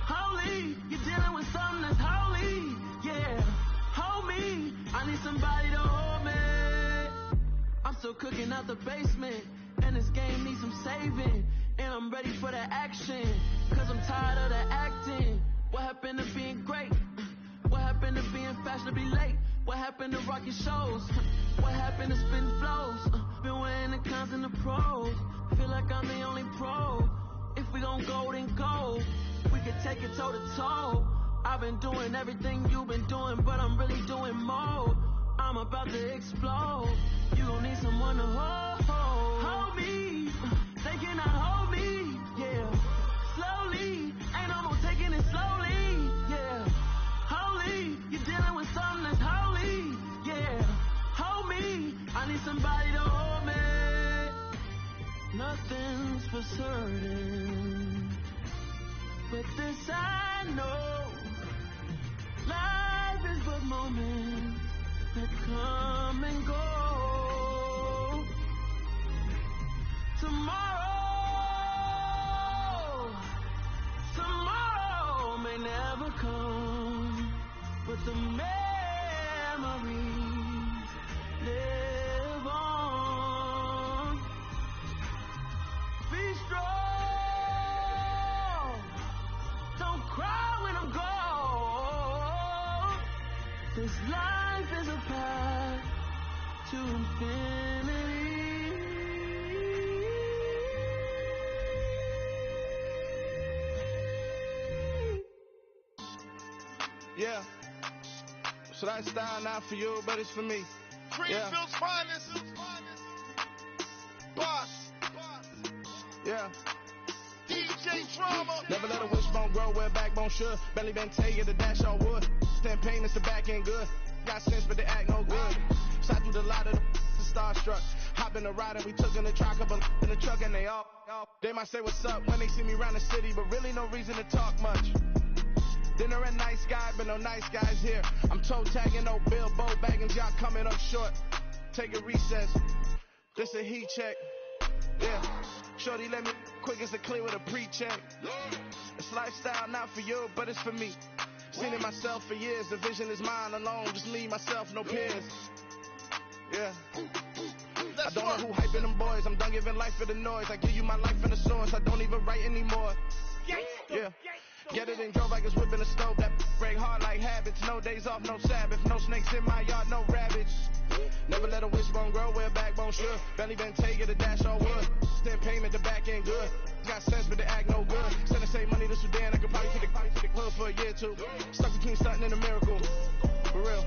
Holy, you're dealing with something that's holy, yeah. Hold me, I need somebody to hold me. I'm still cooking out the basement, and this game needs some saving. And I'm ready for the action, cause I'm tired of the acting. What happened to being great? What happened to being fashionably late? What happened to rocking shows? What happened to spitting flows? Been weighing the cons and the pros. Feel like I'm the only pro. If we gon' go, then go. We could take it toe to toe. I've been doing everything you've been doing, but I'm really doing more. I'm about to explode. You gon' need someone to hold me. They cannot hold me, yeah. Slowly, ain't no more taking it slowly, yeah. Holy, you're dealing with something that's holy, yeah. Hold me, I need somebody to hold me. Nothing's for certain, but this I know. Life is but moments that come and go. Tomorrow may never come, but the memories live on. Be strong, don't cry when I'm gone. This life is a path to infinity. Yeah. So that style not for you, but it's for me. Greenfield's finest. Yeah. DJ Drama. Never let a wishbone grow where a backbone should. Belly been take the dash all wood. Stand pain is the back end good. Got sense but they act no good. Shot through the lot of the starstruck. Hop in the ride and we took in the truck up in the truck and they all. They might say what's up when they see me around the city, but really no reason to talk much. Dinner at nice guy, but no nice guys here. I'm toe tagging, no Bilbo bagging, y'all coming up short. Take a recess. This a heat check. Yeah. Shorty let me quick as a clear with a pre-check. It's lifestyle not for you, but it's for me. Seen it myself for years. The vision is mine alone. Just me, myself, no peers. Yeah. I don't know who hyping them boys. I'm done giving life for the noise. I give you my life in the source. I don't even write anymore. Yeah. Get it and drove like it's whipping a stove. That break hard like habits. No days off, no Sabbath. No snakes in my yard, no rabbits. Never let a wishbone grow where a backbone should. Belly been take it, a dash all wood. Stand payment, the back end good. Got sense, but they act no good. Send and save money to Sudan. I could probably take the hood for a year or two. Stuck between something and a miracle. For real.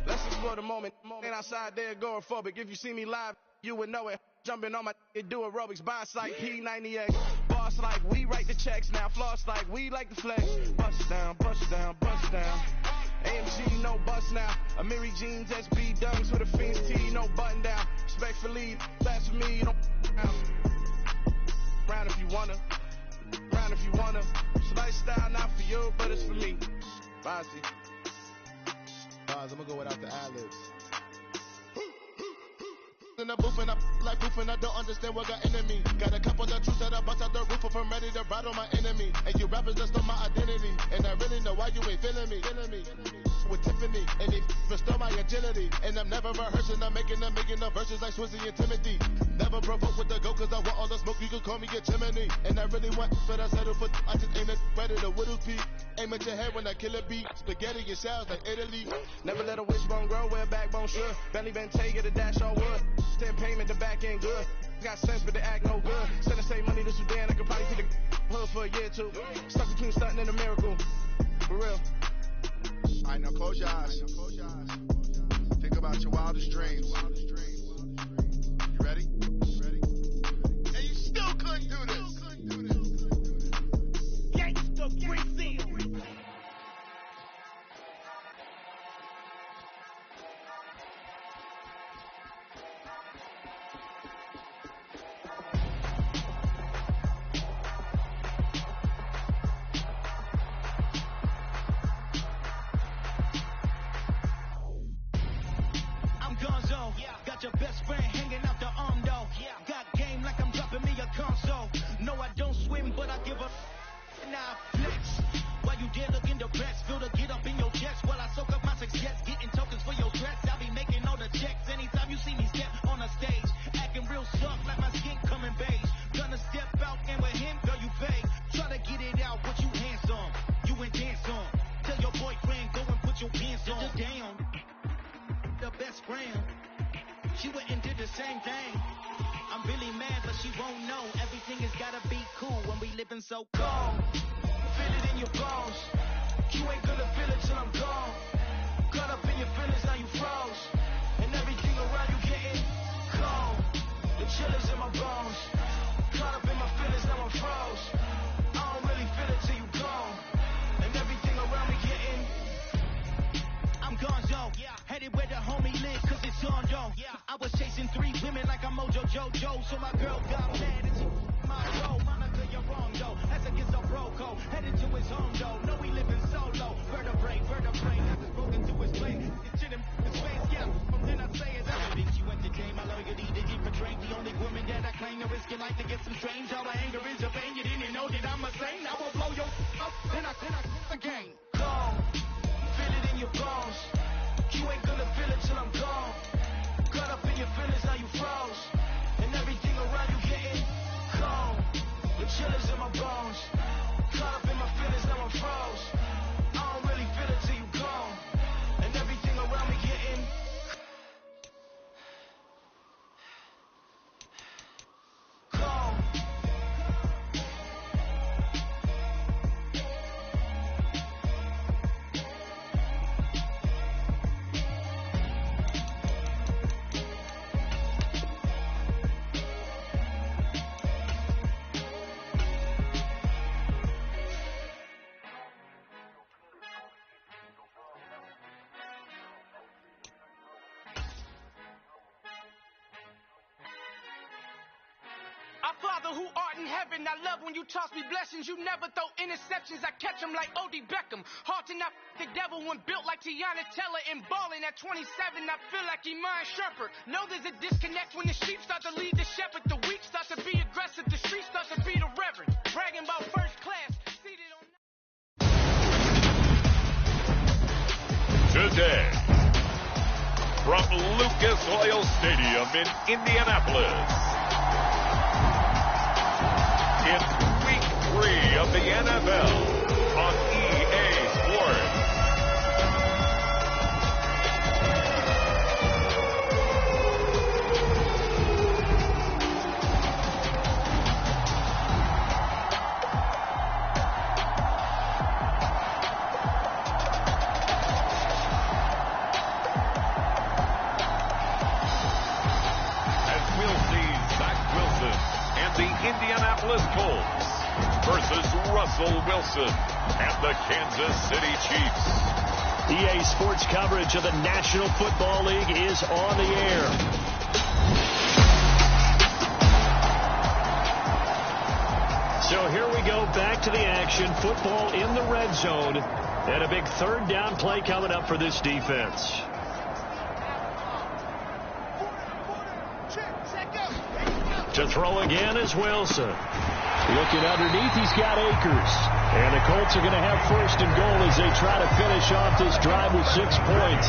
Let's explore the moment. Ain't outside there agoraphobic. If you see me live, you would know it. Jumping on my do aerobics, boss like P90X. Boss like we write the checks now. Floss like we like the flex. Bust down, bust down, bust down. AMG, no bust now. Amiri jeans, SB dunks with a Fiends T, no button down. Respectfully, that's for me, you don't round if you wanna. Round if you wanna. It's lifestyle not for you, but it's for me. Bossy. I'm gonna go without the ad-libs. In the booth and I like proof and I don't understand what got into me. Got a couple of truths that I bust out the roof if I'm ready to ride on my enemy. And you rappers just stole my identity. And I really know why you ain't feeling me. With Tiffany and they restore my agility. And I'm never rehearsing, I'm making the verses like Swizzy and Timothy. Never provoke with the go cause I want all the smoke, you can call me a chimney. And I really want, but I settle for, I just aim it better the Whittle Peak. Aim at your head when I kill a beat. Spaghetti and shells like Italy. Never let a wishbone grow where a backbone should. Belly been take it, a dash all wood. Stand payment, the back end good. Got sense, but they act no good. Send and save money to Sudan, I could probably take the hood for a year or two. Stuck between something and a miracle. For real. Alright, now close your eyes. Think about your wildest dreams. You ready? And you still couldn't do this. Gangsta Brazil. Your best friend hanging out the arm though. Got game like I'm dropping me a console. No, I don't swim, but I give a now flex. While you there looking depressed, feel the get up in your chest while I soak up my success. Getting tokens for your dress, I'll be making all the checks. Anytime you see me step on a stage, acting real soft like my skin coming beige. Gonna step out and with him, girl, you fake. Try to get it out, what you handsome, you ain't dance on. Tell your boyfriend, go and put your pants on. Down, the best friend. She went and did the same thing. I'm really mad, but she won't know. Everything has gotta be cool when we living so cold. Feel it in your bones. You ain't gonna feel it till I'm gone. Caught up in your feelings, now you froze. And everything around you getting cold. The chill is in my bones. Caught up in my feelings, now I'm froze. I don't really feel it till you gone. And everything around me getting I'm gone, yo. Headed where the homie live, cause it's on, yo. I was chasing 3 women like I'm Mojo Jojo, so my girl got mad and she my roll. Monica, you're wrong, though. That's against our bro code. Headed to his home, though. No, we living solo. Vertebrae. That's just broken to his plane. It's in his face, yeah. From then I say it's everything. She went to game. I love you, to get portrayed. The only woman that I claim to risk your life to get some strange. All my anger is your vein. You didn't know that I'm a saint. I will blow your up. Then I again. Gone. Feel it in your bones. You ain't gonna feel it till I'm gone. Caught up in your feelings, now you froze. And everything around you getting cold. The chill is in my bones. Caught up in my feelings, now I'm froze. I don't really Father who art in heaven, I love when you toss me blessings. You never throw interceptions, I catch them like O.D. Beckham. Hard to not the devil when built like Tiana Teller and balling at 27. I feel like Iman Shumpert. Know there's a disconnect when the sheep start to lead the shepherd. The weak start to be aggressive, the street starts to be the reverend. Bragging about first class, seated on... Today, from Lucas Oil Stadium in Indianapolis, it's week 3 of the NFL on EA Sports. Indianapolis Colts versus Russell Wilson and the Kansas City Chiefs. EA Sports coverage of the National Football League is on the air. So here we go, back to the action. Football in the red zone, and a big third down play coming up for this defense. To throw again is Wilson. Looking underneath, he's got Akers. And the Colts are going to have first and goal as they try to finish off this drive with 6 points.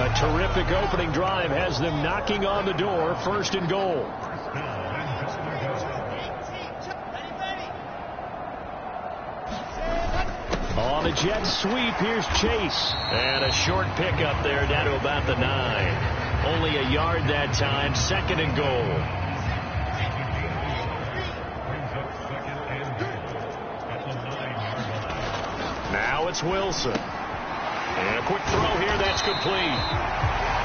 A terrific opening drive has them knocking on the door. First and goal. On the jet sweep, here's Chase. And a short pickup there down to about the 9. Only a yard that time. Second and goal. Now it's Wilson. And a quick throw here, that's complete.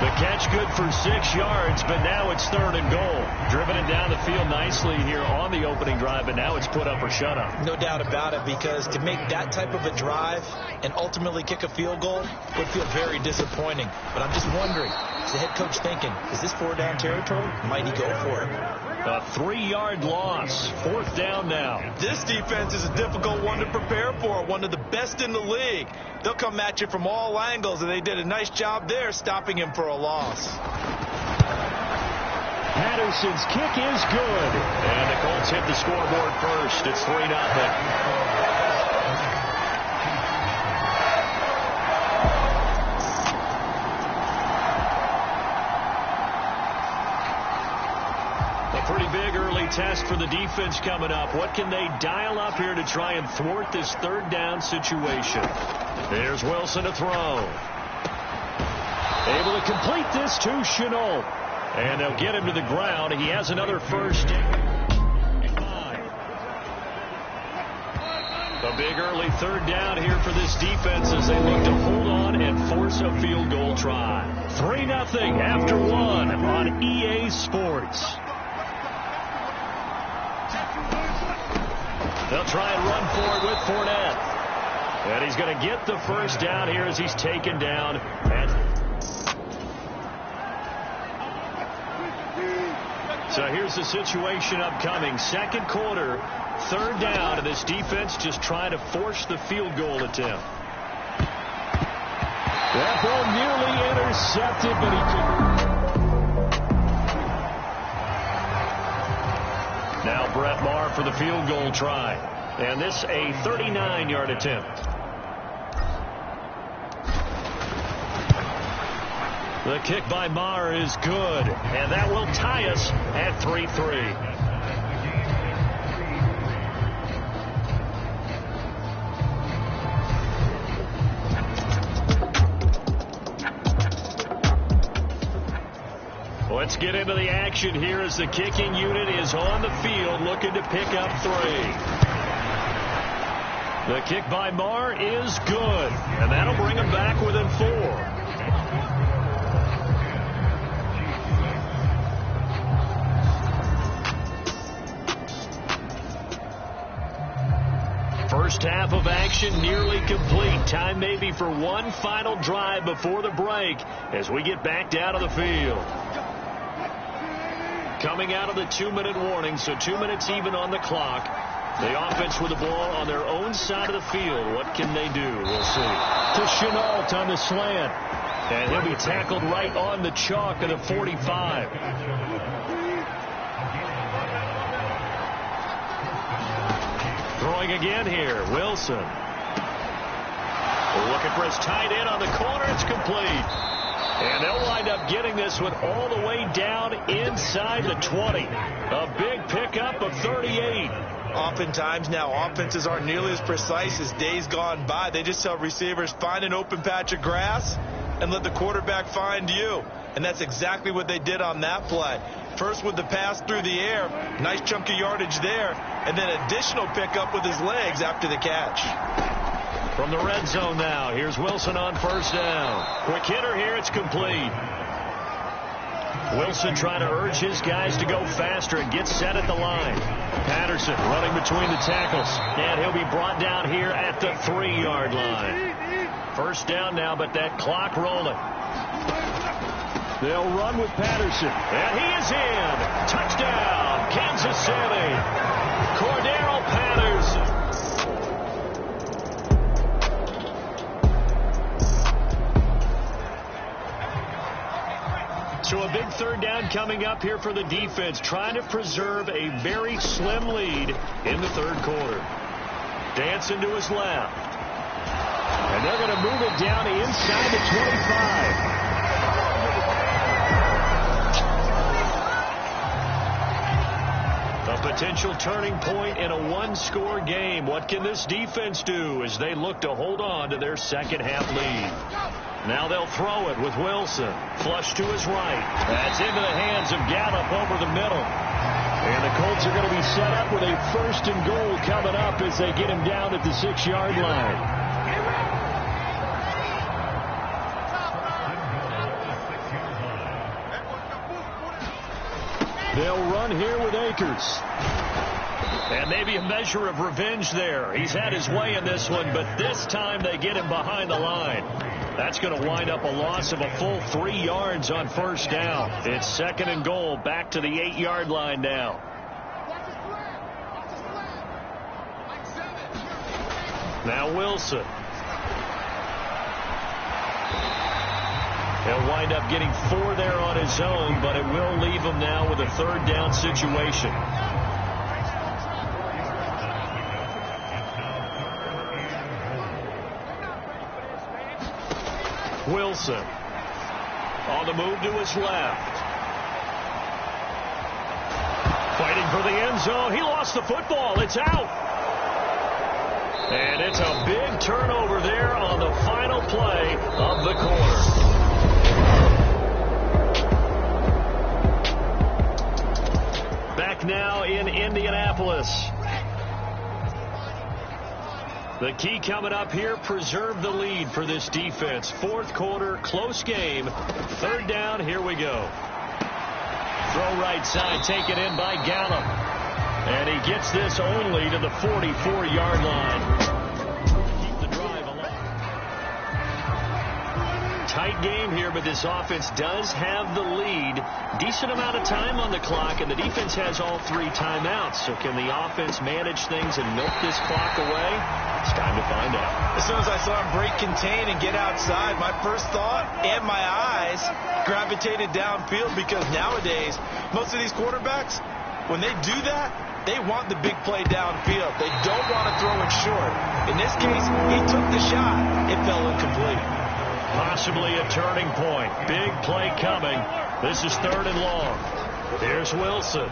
The catch good for 6 yards, but now it's third and goal. Driven it down the field nicely here on the opening drive, and now it's put up or shut up. No doubt about it, because to make that type of a drive and ultimately kick a field goal would feel very disappointing. But I'm just wondering, is the head coach thinking, is this 4-down territory? Might he go for it? A 3-yard loss. Fourth down now. This defense is a difficult one to prepare for. One of the best in the league. They'll come at you from all angles, and they did a nice job there stopping him for a loss. Patterson's kick is good. And the Colts hit the scoreboard first. It's 3-0. Pretty big early test for the defense coming up. What can they dial up here to try and thwart this third down situation? There's Wilson to throw. Able to complete this to Chenault. And they'll get him to the ground. He has another first. A big early third down here for this defense as they look to hold on and force a field goal try. 3-0 after 1 on EA Sports. They'll try and run forward with Fournette. And he's going to get the first down here as he's taken down. So here's the situation upcoming. Second quarter, third down, and this defense just trying to force the field goal attempt. That ball nearly intercepted, but he couldn't. Now Brett Maher for the field goal try. And this a 39-yard attempt. The kick by Maher is good. And that will tie us at 3-3. Let's get into the action here as the kicking unit is on the field looking to pick up 3. The kick by Maher is good, and that'll bring him back within 4. First half of action nearly complete. Time maybe for one final drive before the break as we get back down to the field. Coming out of the 2-minute warning, so 2 minutes even on the clock. The offense with the ball on their own side of the field. What can they do? We'll see. To Chenault on the slant. And he'll be tackled right on the chalk of the 45. Throwing again here, Wilson. Looking for his tight end on the corner. It's complete. And they'll wind up getting this one all the way down inside the 20. A big pickup of 38. Oftentimes now offenses aren't nearly as precise as days gone by. They just tell receivers, find an open patch of grass and let the quarterback find you. And that's exactly what they did on that play. First with the pass through the air, nice chunk of yardage there, and then additional pickup with his legs after the catch. From the red zone now, here's Wilson on first down. Quick hitter here, it's complete. Wilson trying to urge his guys to go faster and get set at the line. Patterson running between the tackles, and he'll be brought down here at the 3-yard line. First down now, but that clock rolling. They'll run with Patterson, and he is in. Touchdown, Kansas City. Cordero Patterson. So a big third down coming up here for the defense, trying to preserve a very slim lead in the third quarter. Dancing to his left. And they're going to move it down inside the 25. A potential turning point in a one-score game. What can this defense do as they look to hold on to their second-half lead? Now they'll throw it with Wilson. Flush to his right. That's into the hands of Gallup over the middle. And the Colts are going to be set up with a 1st and goal coming up as they get him down at the 6-yard line. They'll run here with Akers. And maybe a measure of revenge there. He's had his way in this one, but this time they get him behind the line. That's going to wind up a loss of a full 3 yards on first down. It's 2nd and goal, back to the 8-yard line now. Now Wilson. He'll wind up getting 4 there on his own, but it will leave him now with a 3rd down situation. Wilson on the move to his left. Fighting for the end zone. He lost the football. It's out. And it's a big turnover there on the final play of the quarter. Back now in Indianapolis. The key coming up here, preserve the lead for this defense. 4th quarter, close game. 3rd down, here we go. Throw right side, taken in by Gallup. And he gets this only to the 44-yard line. Keep the drive alive. Tight game here, but this offense does have the lead. Decent amount of time on the clock, and the defense has all 3 timeouts. So can the offense manage things and milk this clock away? It's time to find out. As soon as I saw him break contain and get outside, my first thought and my eyes gravitated downfield, because nowadays, most of these quarterbacks, when they do that, they want the big play downfield. They don't want to throw it short. In this case, he took the shot. It fell incomplete. Possibly a turning point. Big play coming. This is 3rd and long. Here's Wilson.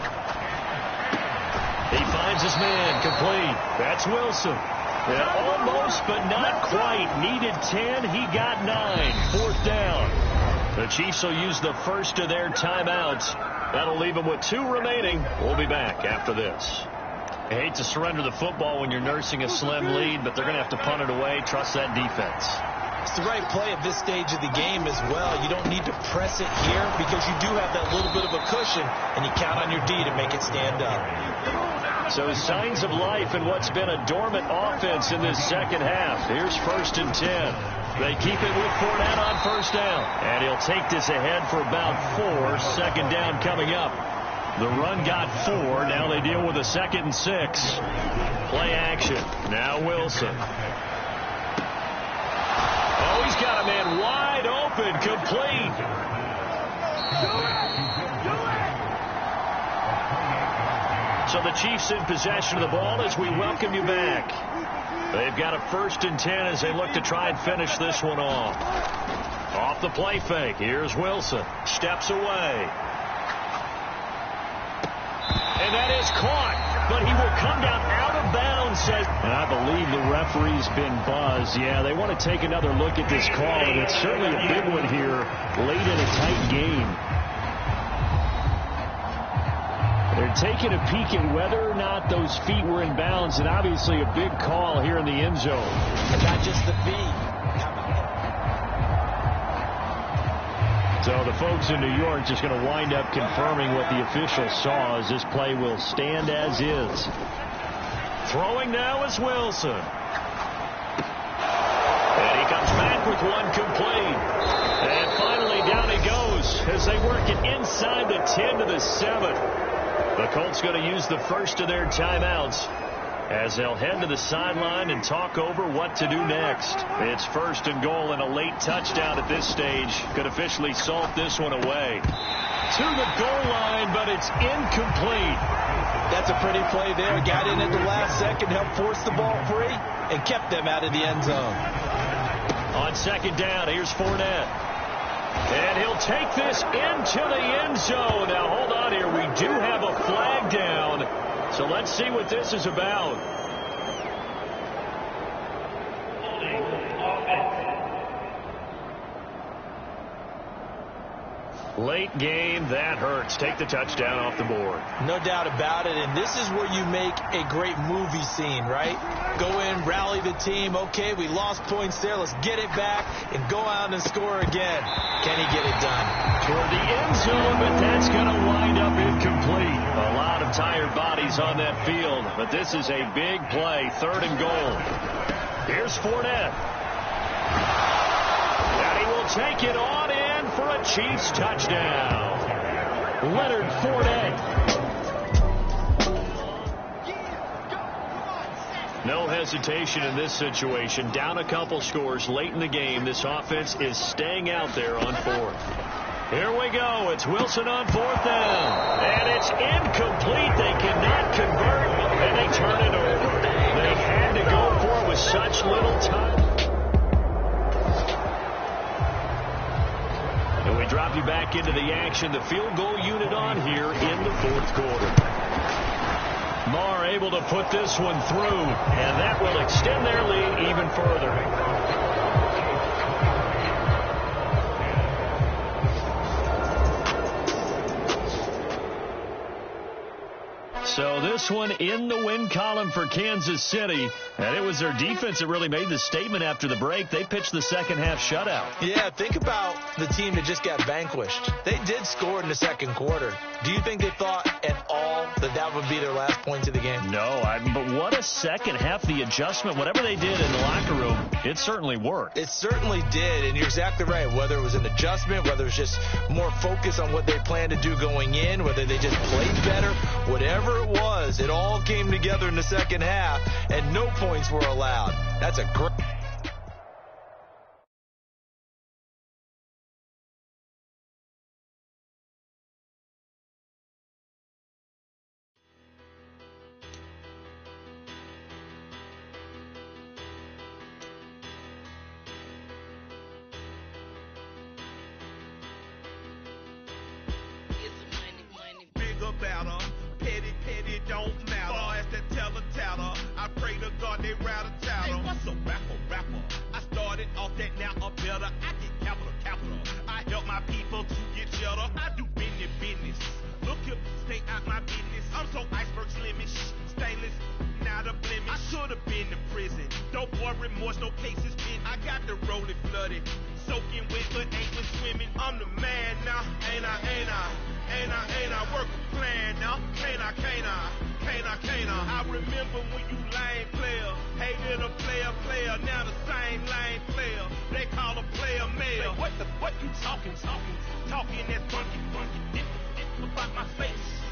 He finds his man, complete. That's Wilson. And almost, but not quite. Needed 10. He got 9. 4th down. The Chiefs will use the first of their timeouts. That'll leave them with 2 remaining. We'll be back after this. I hate to surrender the football when you're nursing a slim lead, but they're going to have to punt it away. Trust that defense. It's the right play at this stage of the game as well. You don't need to press it here because you do have that little bit of a cushion, and you count on your D to make it stand up. So signs of life in what's been a dormant offense in this second half. Here's 1st and 10. They keep it with Fournette on first down. And he'll take this ahead for about 4. 2nd down coming up. The run got 4. Now they deal with a 2nd and 6. Play action. Now Wilson. Oh, he's got a man wide open. Complete. So the Chiefs in possession of the ball as we welcome you back. They've got a 1st and 10 as they look to try and finish this one off. Off the play fake. Here's Wilson. Steps away. And that is caught. But he will come down out of bounds. And I believe the referee's been buzzed. Yeah, they want to take another look at this call. And it's certainly a big one here late in a tight game. They're taking a peek at whether or not those feet were in bounds, and obviously a big call here in the end zone. And not just the feet. So the folks in New York just going to wind up confirming what the official saw as this play will stand as is. Throwing now is Wilson. And he comes back with one complete. And finally down he goes as they work it inside the 10 to the 7. The Colts going to use the first of their timeouts as they'll head to the sideline and talk over what to do next. It's 1st and goal and a late touchdown at this stage could officially salt this one away. To the goal line, but it's incomplete. That's a pretty play there. Got in at the last second, helped force the ball free, and kept them out of the end zone. On 2nd down, here's Fournette. And he'll take this into the end zone. Now, hold on here. We do have a flag down. So let's see what this is about. Late game, that hurts. Take the touchdown off the board. No doubt about it, and this is where you make a great movie scene, right? Go in, rally the team. Okay, we lost points there. Let's get it back and go out and score again. Can he get it done? Toward the end zone, but that's going to wind up incomplete. A lot of tired bodies on that field, but this is a big play. 3rd and goal. Here's Fournette. And he will take it on in for a Chiefs touchdown. Leonard Fournette. No hesitation in this situation. Down a couple scores late in the game. This offense is staying out there on 4th. Here we go. It's Wilson on 4th down. And it's incomplete. They cannot convert, and they turn it over. They had to go for it with such little time. And we drop you back into the action. The field goal unit on here in the 4th quarter. Marr able to put this one through, and that will extend their lead even further. So this one in the win column for Kansas City. And it was their defense that really made the statement after the break. They pitched the second half shutout. Yeah, think about the team that just got vanquished. They did score in the 2nd quarter. Do you think they thought at all that that would be their last points of the game? No, but what a second half. The adjustment, whatever they did in the locker room, it certainly worked. It certainly did, and you're exactly right. Whether it was an adjustment, whether it was just more focus on what they planned to do going in, whether they just played better, whatever it was, it all came together in the second half, and no points were allowed. That's a great... Talking that funky, about my face.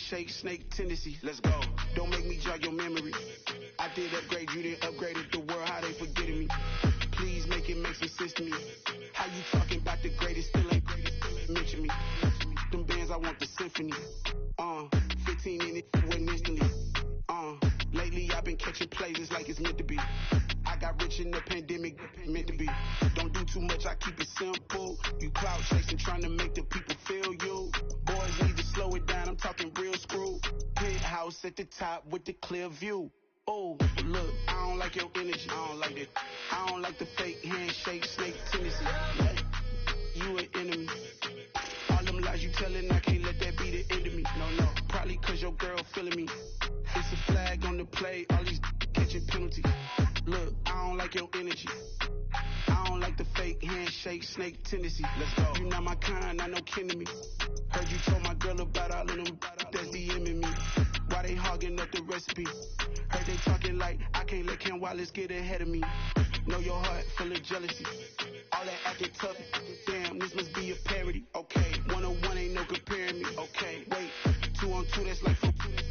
handshake, snake tendency. Let's go. Don't make me jog your memory. I did upgrade, you didn't upgrade it. The world, how they forgetting me. Please make it make some sense to me. How you talking about the greatest, still ain't mention me. Them bands, I want the symphony. 15 in it, wasn't instantly. Lately I've been catching plays, it's like it's meant to be. I got rich in the pandemic, meant to be. Don't do too much, I keep it simple. You clout chasing, trying to make the people feel you. Boys need to slow it down, I'm talking real screw. Penthouse at the top with the clear view. Oh, look, I don't like your energy, I don't like it. I don't like the fake handshake, snake tendency. You an enemy. All them lies you telling, I can't let that be the end of me. No, probably cause your girl feeling me. It's a flag on the play, all these catching penalties. Look, I don't like your energy. I don't like the fake handshake, snake tendency. Let's go. You not my kind, I know kin to me. Heard you told my girl about all of them that's DMing me. Why they hogging up the recipe? Heard they talking like I can't let Ken Wallace get ahead of me. Know your heart full of jealousy. All that acting tough, damn, this must be a parody. Okay, 1-on-1 ain't no comparing me. Okay, wait, 2-on-2, that's like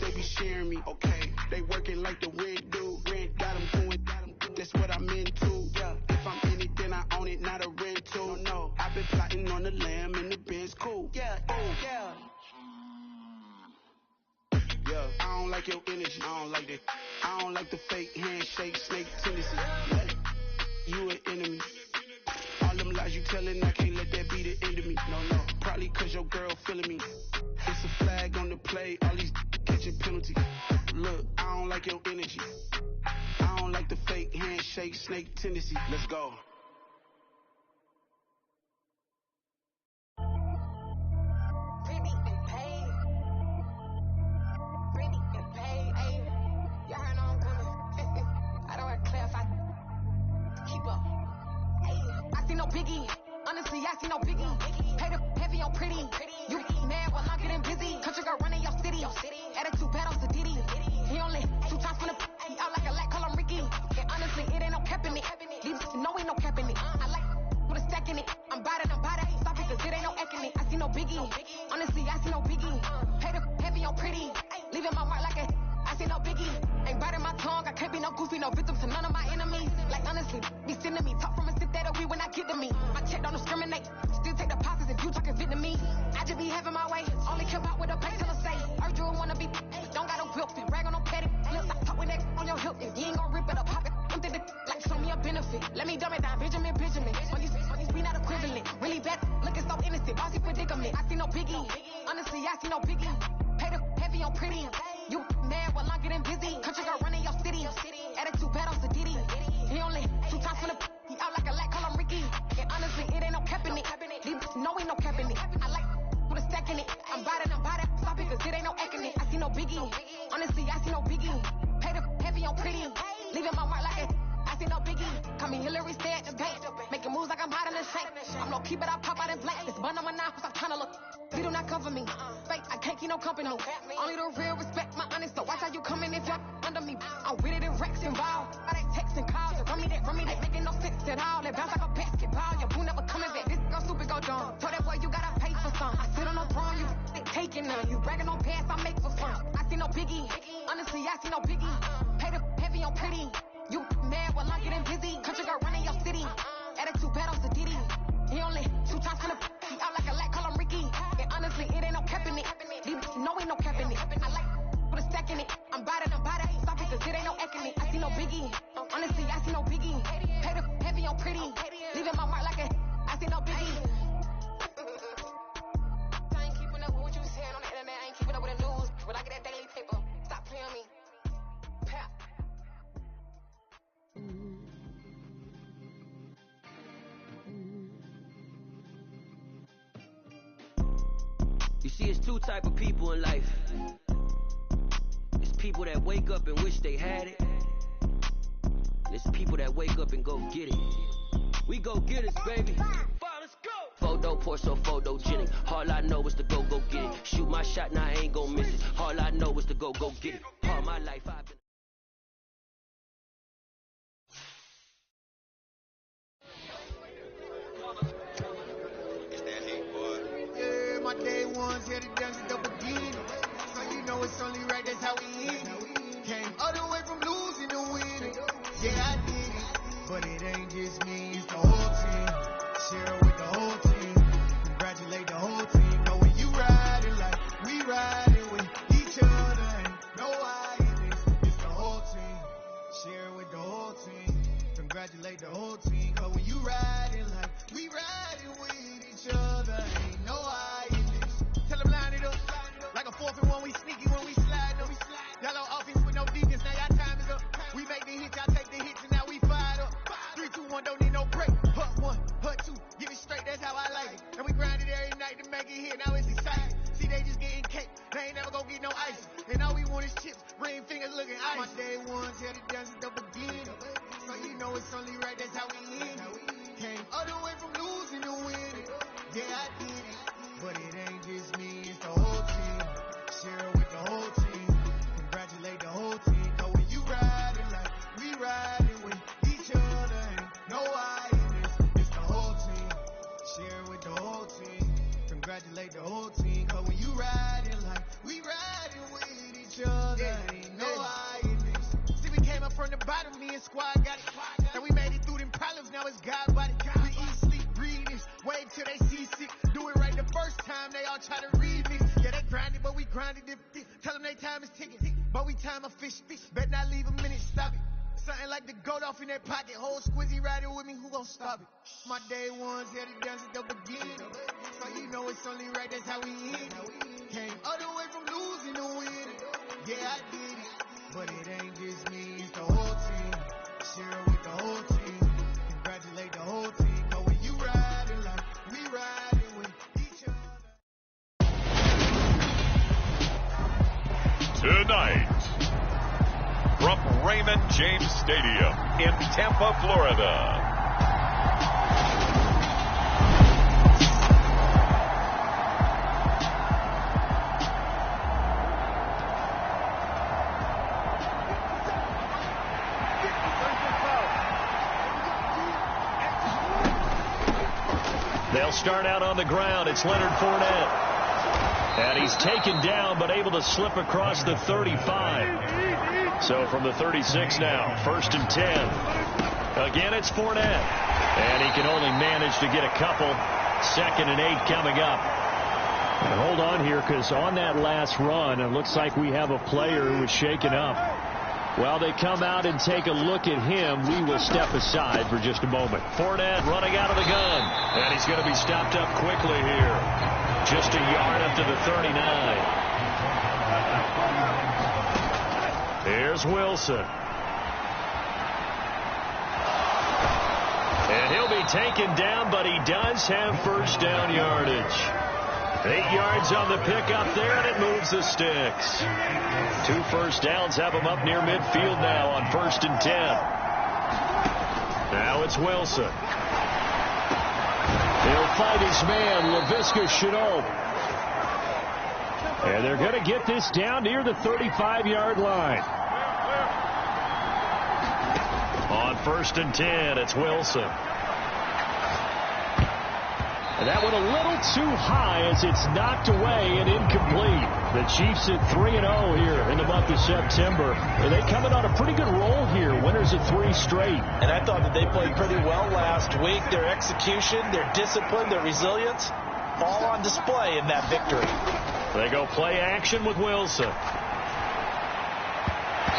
they be sharing me. Okay, they working like the rent do. Rent got them doing, that's what I'm into. Yeah, if I'm in it, then I own it, not a rental. No, I've been plotting on the lamb and the Benz cool. Yeah, yeah. Yeah, I don't like your energy, I don't like that. I don't like the fake handshake, snake tendency. You an enemy. All them lies you telling, I can't let that be the end of me. No, probably cause your girl feeling me. It's a flag on the play, all these catching penalties. Look, I don't like your energy. I don't like the fake handshake, snake tendency. Let's go. I see no biggie, honestly I see no biggie. Pay the heavy on pretty. You mad while I'm getting busy. Country girl running your city. Attitude bad off the Diddy. He only 2 times from the he out like a light, call him Ricky. And honestly it ain't no cap in it. These know ain't no cap in it. I like with a stack in it. I'm bad. Stop it cause it ain't no eck in it. I see no biggie, honestly I see no biggie. Pay the heavy on pretty. Leaving my mark like a I see no biggie. Ain't biting my tongue, I can't be no goofy, no victim to none of my enemies. Like honestly, be sending me talk from a sip that we when I get to me. My check don't discriminate, still take deposits if you talking Vietnamese. I just be having my way, only care about what the bank tell us say. Urge you wanna be, don't got no whip, rag on no petty. Lips, I talk with that on your hip, if you ain't gon' rip it up, pop it. Empty the like show me a benefit. Let me dumb it down, Benjamin. On these we not equivalent. Really bad, looking so innocent, bossy predicament. I see no biggie, honestly I see no biggie. Pay the heavy on pretty. You mad while I'm getting busy. Country girl running your city. Attitude bad off the Diddy. He only 2 times from the he out like a light, call him Ricky. And honestly, it ain't no cap in it. These know ain't no cap in it. I like with a stack in it. I'm bad. Stop it cause it ain't no eck in it. I see no biggie. Honestly, I see no biggie. Pay the heavy on pretty. Leaving my mark like a I see no biggie. Call me Hillary, stay at the bank. Making moves like I'm hiding in the shank. I'm low key, but I pop out in blank. This bun on my knife cause I'm trying to look. He do not cover me. Fake, I can't keep no company. Only the real respect my honest. So watch how you coming if you're under me. I'm with it in Rex involved. All they texting calls. Just run me that. Making no sense at all. They bounce like a basketball. Your boo never coming back. This go stupid, go dumb. Told that boy you gotta pay for some. I sit on no throne, you taking none. You bragging on pants, I make for fun. I see no biggie. Honestly, I see no biggie. Pay the heavy on pretty. You mad while I'm getting busy. Country girl running your city. Attitude bad off the Diddy. He only 2 times from the he out like a light, call him Ricky. And honestly, it ain't no cap in it. These know ain't no cap in it. I like with a stack in it. I'm bad. Stop it cause it ain't no eck in it. I see no biggie. Honestly, I see no biggie. Pay the heavy on pretty. Leaving my mark like a I see no biggie. I ain't keeping up with what you saying on the internet. I ain't keeping up with the news. When I get that daily paper, stop playing me. Pap. You see, it's 2 type of people in life. It's people that wake up and wish they had it. And it's people that wake up and go get it. We go get it, baby. Let's go. Photo pour so photogenic. All I know is to go get it. Shoot my shot, now I ain't gon' miss it. All I know is to go get it. All my life I've been. My day ones, yeah, the dungeon double D. So you no ice. And all we want is chips, ring fingers looking ice. My day one till the dance at the beginning. So you know it's only right, that's how we end it. Came all the way from losing to winning. Yeah, I did it. But it ain't just me, it's the whole team. Share it with the whole team. Congratulate the whole team. Cause when you riding like we riding with each other, ain't no I in this. It's the whole team. Share it with the whole team. Congratulate the whole team. Cause when you riding like we riding with each other, ain't no I in this. See, we came up from the bottom, me and squad got it. And we made it through them problems, now it's God body. We eat, sleep, breathe this. Wait till they see sick. Do it right the first time, they all try to read me. Yeah, they grinded, but we grinded it. Tell them they time is ticking, but we time a fish. Bet not leave a minute, stop it. Something like the goat off in their pocket. Whole squizzy riding with me, who gon' stop it? My day ones had it dance at the beginning. So you know it's only right, that's how we end it. Came all the way from losing to winning. Yeah, I did it. But it ain't just me, it's the whole team. Share it with the whole team. Congratulate the whole team. Cause when you riding like we riding with each other. Tonight, from Raymond James Stadium in Tampa, Florida. They'll start out on the ground. It's Leonard Fournette. And he's taken down, but able to slip across the 35. So from the 36 now, 1st and 10. Again, it's Fournette. And he can only manage to get a couple. 2nd and 8 coming up. And hold on here, because on that last run, it looks like we have a player who was shaken up. While they come out and take a look at him, we will step aside for just a moment. Fournette running out of the gun. And he's going to be stopped up quickly here. Just a yard up to the 39. Here's Wilson. And he'll be taken down, but he does have first down yardage. 8 yards on the pickup there, and it moves the sticks. 2 first downs have him up near midfield now on 1st and 10. Now it's Wilson. He'll fight his man, Laviska Shenault. And they're going to get this down near the 35-yard line. On 1st and 10, it's Wilson. And that one a little too high as it's knocked away and incomplete. The Chiefs at 3-0 here in the month of September. And they coming on a pretty good roll here. Winners of 3 straight. And I thought that they played pretty well last week. Their execution, their discipline, their resilience, all on display in that victory. They go play action with Wilson.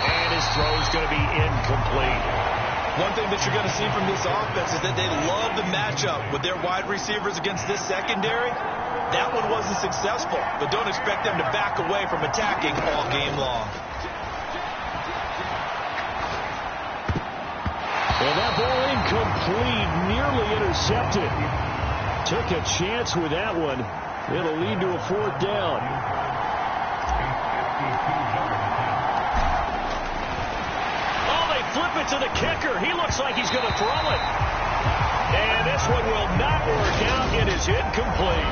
And his throw's going to be incomplete. One thing that you're going to see from this offense is that they love the matchup with their wide receivers against this secondary. That one wasn't successful, but don't expect them to back away from attacking all game long. And that ball incomplete, nearly intercepted. Took a chance with that one. It'll lead to a 4th down. Flip it to the kicker. He looks like he's going to throw it. And this one will not work out. It is incomplete.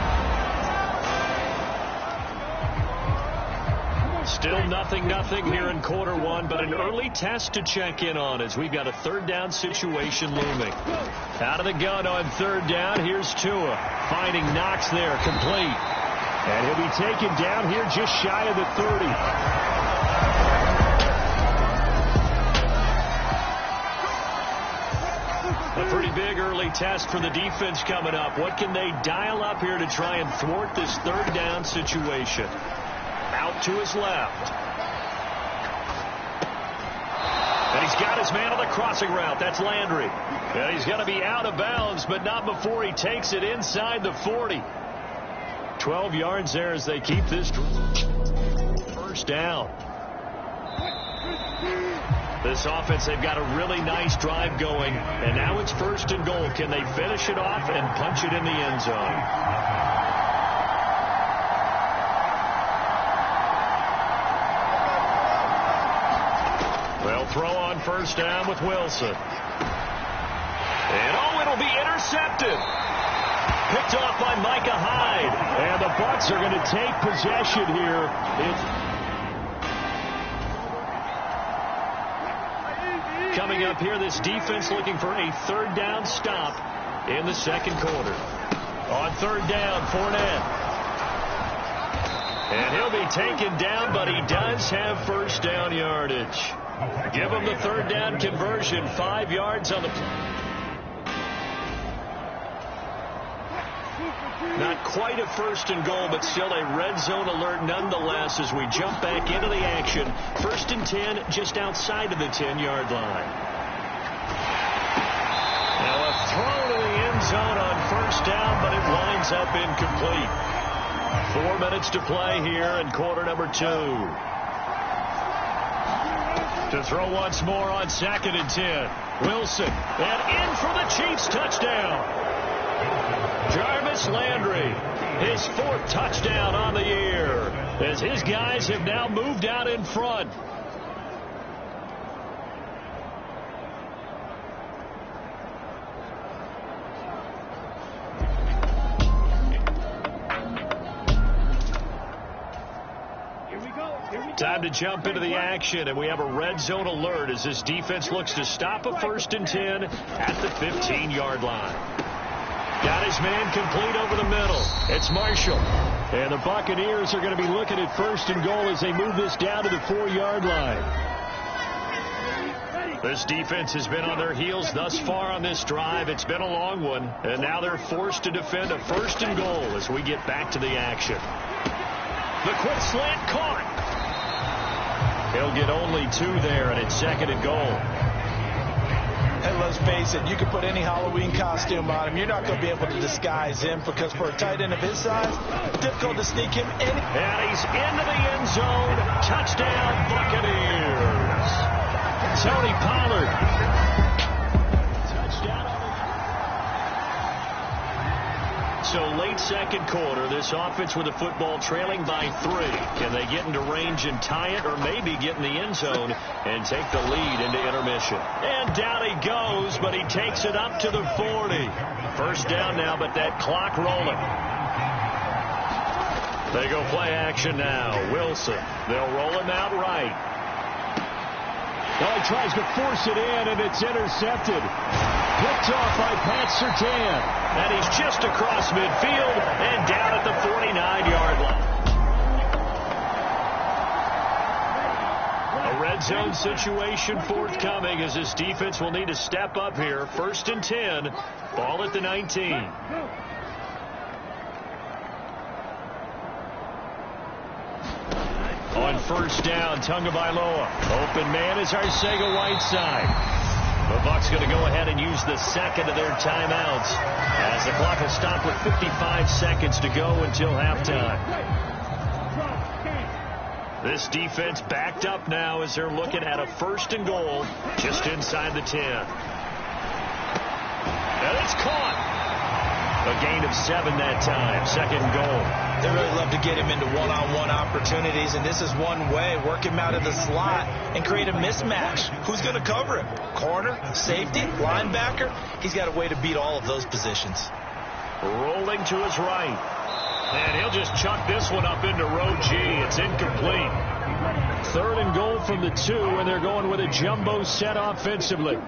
Still 0-0 here in quarter 1, but an early test to check in on as we've got a 3rd down situation looming. Out of the gun on 3rd down. Here's Tua. Finding Knox there, complete. And he'll be taken down here just shy of the 30. A pretty big early test for the defense coming up. What can they dial up here to try and thwart this 3rd down situation? Out to his left. And he's got his man on the crossing route. That's Landry. And he's going to be out of bounds, but not before he takes it inside the 40. 12 yards there as they keep this 1st down. This offense, they've got a really nice drive going, and now it's 1st and goal. Can they finish it off and punch it in the end zone? throw on first down with Wilson. And, it'll be intercepted. Picked off by Micah Hyde. And the Bucs are going to take possession here. Coming up here, this defense looking for a third down stop in the second quarter. On third down, Fournette. And he'll be taken down, but he does have first down yardage. Give him the third down conversion, 5 yards on the play. Not quite a first and goal, but still a red zone alert nonetheless as we jump back into the action. First and 10 just outside of the 10-yard line. Now a throw to the end zone on first down, but it winds up incomplete. 4 minutes to play here in quarter number 2. To throw once more on second and 10. Wilson, and in for the Chiefs touchdown. Jarvis Landry, his 4th touchdown on the year, as his guys have now moved out in front. Time to jump into the action, and we have a red zone alert as this defense looks to stop a first and 10 at the 15-yard line. Got his man complete over the middle. It's Marshall. And the Buccaneers are going to be looking at first and goal as they move this down to the 4-yard line. This defense has been on their heels thus far on this drive. It's been a long one, and now they're forced to defend a first and goal as we get back to the action. The quick slant caught. He'll get only 2 there, and it's second and goal. And let's face it, you can put any Halloween costume on him. You're not going to be able to disguise him because for a tight end of his size, difficult to sneak him in. And he's into the end zone. Touchdown, Buccaneers. Tony Pollard. So late second quarter, this offense with the football trailing by 3. Can they get into range and tie it, or maybe get in the end zone and take the lead into intermission? And down he goes, but he takes it up to the 40. First down now, but that clock rolling. They go play action now. Wilson. They'll roll him out right. Well, he tries to force it in, and it's intercepted. Picked off by Pat Surtain. And he's just across midfield and down at the 49-yard line. A red zone situation forthcoming as this defense will need to step up here. First and 10. Ball at the 19. On first down, Tagovailoa. Open man is Arcega-Whiteside. The Bucs going to go ahead and use the second of their timeouts as the clock will stop with 55 seconds to go until halftime. This defense backed up now as they're looking at a first and goal just inside the 10. And it's caught. A gain of 7 that time. Second goal. They really love to get him into one-on-one opportunities, and this is one way. Work him out of the slot and create a mismatch. Who's going to cover him? Corner, safety, linebacker? He's got a way to beat all of those positions. Rolling to his right. And he'll just chuck this one up into row G. It's incomplete. Third and goal from the 2, and they're going with a jumbo set offensively.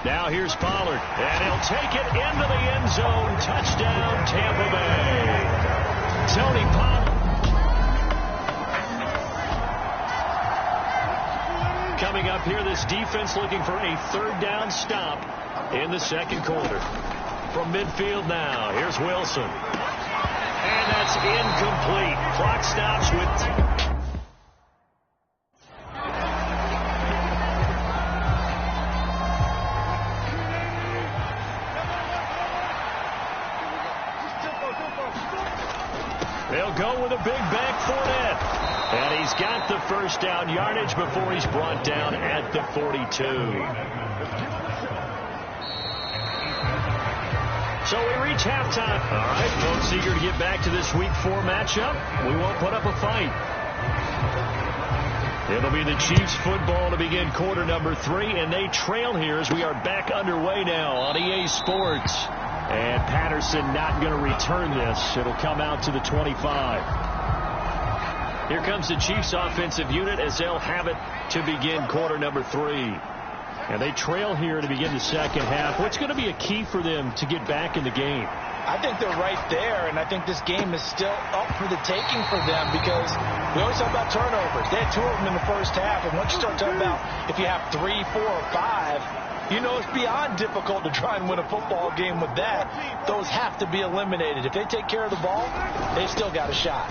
Now here's Pollard, and he'll take it into the end zone. Touchdown, Tampa Bay. Tony Pollard. Coming up here, this defense looking for a third down stop in the second quarter. From midfield now, here's Wilson. And that's incomplete. Clock stops with... They'll go with a big back Fournette. And he's got the first down yardage before he's brought down at the 42. So we reach halftime. All right, folks, eager to get back to this Week 4 matchup. We won't put up a fight. It'll be the Chiefs football to begin quarter number 3, and they trail here as we are back underway now on EA Sports. And Patterson not going to return this. It'll come out to the 25. Here comes the Chiefs offensive unit as they'll have it to begin quarter number 3. And they trail here to begin the second half. What's going to be a key for them to get back in the game? I think they're right there, and I think this game is still up for the taking for them because we always talk about turnovers. They had 2 of them in the first half, and once you start talking about if you have 3, 4, or 5, you know it's beyond difficult to try and win a football game with that. Those have to be eliminated. If they take care of the ball, they've still got a shot.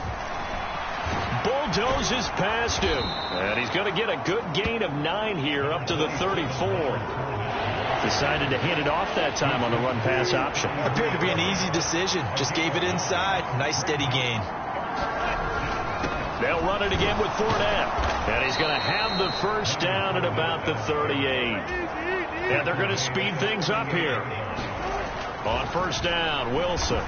Bulldozes past him, and he's going to get a good gain of 9 here up to the 34. Decided to hand it off that time on the run-pass option. Appeared to be an easy decision. Just gave it inside. Nice steady gain. They'll run it again with Fournette. And he's going to have the first down at about the 38. And they're going to speed things up here. On first down, Wilson.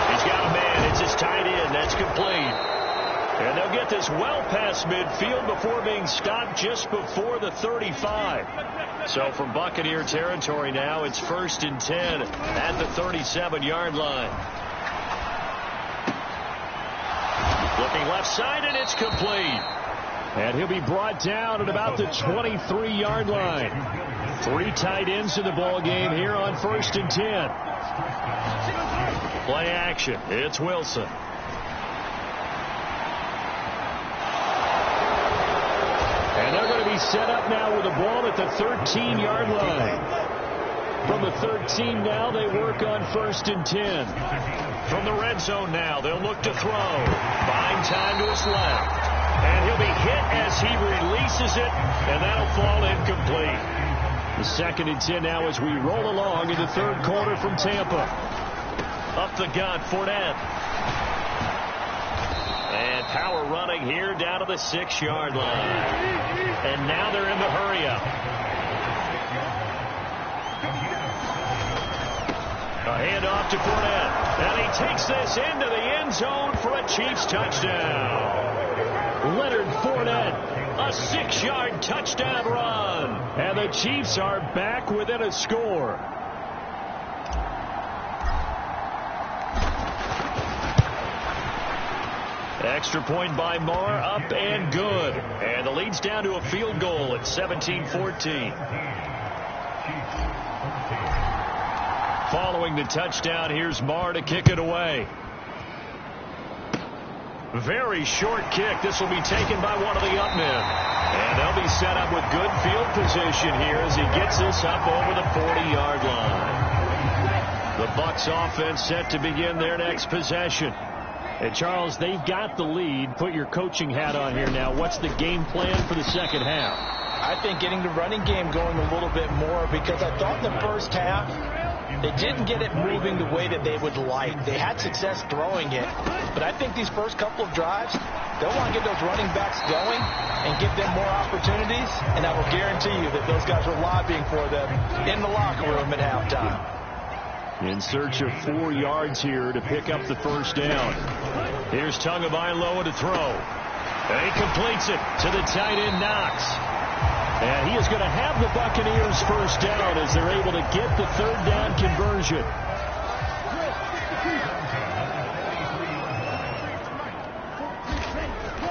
He's got a man. It's his tight end. That's complete. And they'll get this well past midfield before being stopped just before the 35. So from Buccaneer territory now, it's 1st and 10 at the 37-yard line. Looking left side, and it's complete. And he'll be brought down at about the 23-yard line. 3 tight ends in the ball game here on 1st and 10. Play action. It's Wilson. And they're going to be set up now with the ball at the 13-yard line. From the 13 now, they work on 1st and 10. From the red zone now, they'll look to throw. Buying time to his left. And he'll be hit as he releases it, and that'll fall incomplete. The 2nd and 10 now as we roll along in the 3rd quarter from Tampa. Up the gut, Fournette. And power running here down to the 6-yard line. And now they're in the hurry-up. A handoff to Fournette. And he takes this into the end zone for a Chiefs touchdown. Leonard Fournette, a 6-yard touchdown run. And the Chiefs are back within a score. Extra point by Marr, up and good. And the lead's down to a field goal at 17-14. Following the touchdown, here's Marr to kick it away. Very short kick. This will be taken by one of the up men. And they'll be set up with good field position here as he gets this up over the 40-yard line. The Bucs offense set to begin their next possession. And, Charles, they've got the lead. Put your coaching hat on here now. What's the game plan for the second half? I think getting the running game going a little bit more because I thought in the first half they didn't get it moving the way that they would like. They had success throwing it. But I think these first couple of drives, they'll want to get those running backs going and give them more opportunities. And I will guarantee you that those guys are lobbying for them in the locker room at halftime. In search of 4 yards here to pick up the first down. Here's Tagovailoa to throw. And he completes it to the tight end Knox. And he is going to have the Buccaneers first down as they're able to get the 3rd down conversion.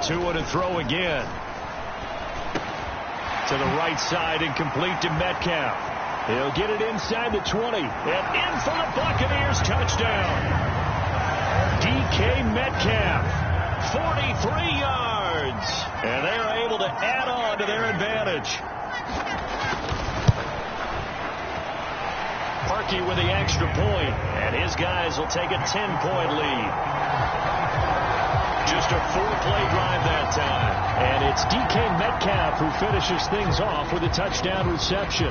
Tua to throw again. To the right side and complete to Metcalf. He'll get it inside the 20. And in for the Buccaneers touchdown. DK Metcalf, 43 yards. And they're able to add on to their advantage. Parkey with the extra point. And his guys will take a 10-point lead. Just a 4-play drive that time. And it's DK Metcalf who finishes things off with a touchdown reception.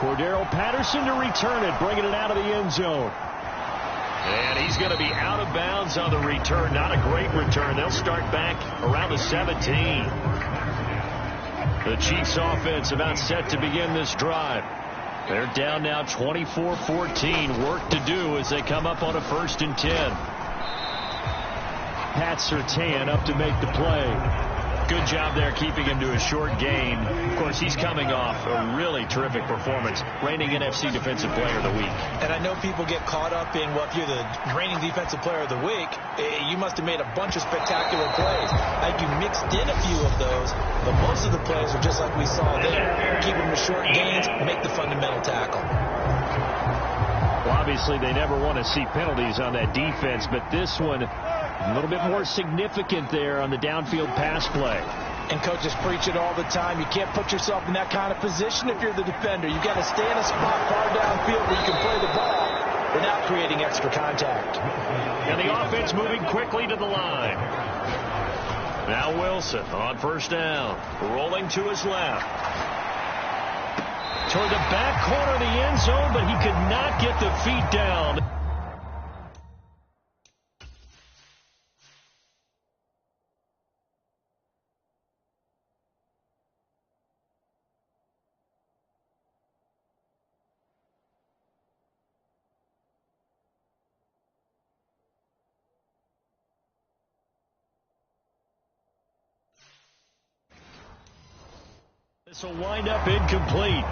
Cordero Patterson to return it, bringing it out of the end zone. And he's going to be out of bounds on the return. Not a great return. They'll start back around the 17. The Chiefs offense about set to begin this drive. They're down now 24-14. Work to do as they come up on a 1st and 10. Pat Surtain up to make the play. Good job there keeping him to a short gain. Of course, he's coming off a really terrific performance. Reigning NFC Defensive Player of the Week. And I know people get caught up in, well, if you're the reigning Defensive Player of the Week, you must have made a bunch of spectacular plays. Like you mixed in a few of those, but most of the plays are just like we saw there. Keep them to short gains, make the fundamental tackle. Well, obviously, they never want to see penalties on that defense, but this one a little bit more significant there on the downfield pass play. And coaches preach it all the time. You can't put yourself in that kind of position if you're the defender. You've got to stay in a spot far downfield where you can play the ball without creating extra contact. And the offense moving quickly to the line. Now Wilson on 1st down. Rolling to his left. Toward the back corner of the end zone, but he could not get the feet down. This will wind up incomplete.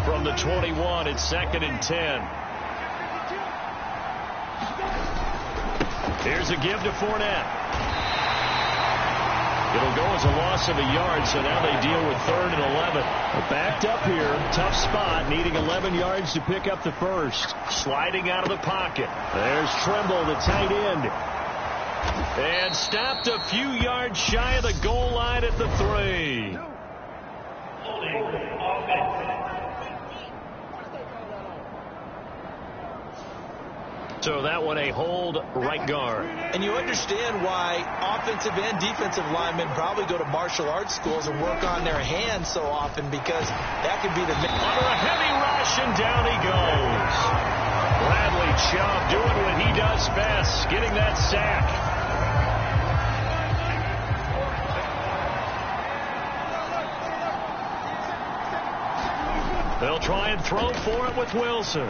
From the 21, it's 2nd and 10. Here's a give to Fournette. It'll go as a loss of a yard, so now they deal with 3rd and 11. Backed up here, tough spot, needing 11 yards to pick up the first. Sliding out of the pocket. There's Trimble, the tight end. And stopped a few yards shy of the goal line at the 3. So that one a hold right guard. And you understand why offensive and defensive linemen probably go to martial arts schools and work on their hands so often, because that could be the... Under a heavy rush, and down he goes. Bradley Chubb doing what he does best, getting that sack. They'll try and throw for it with Wilson.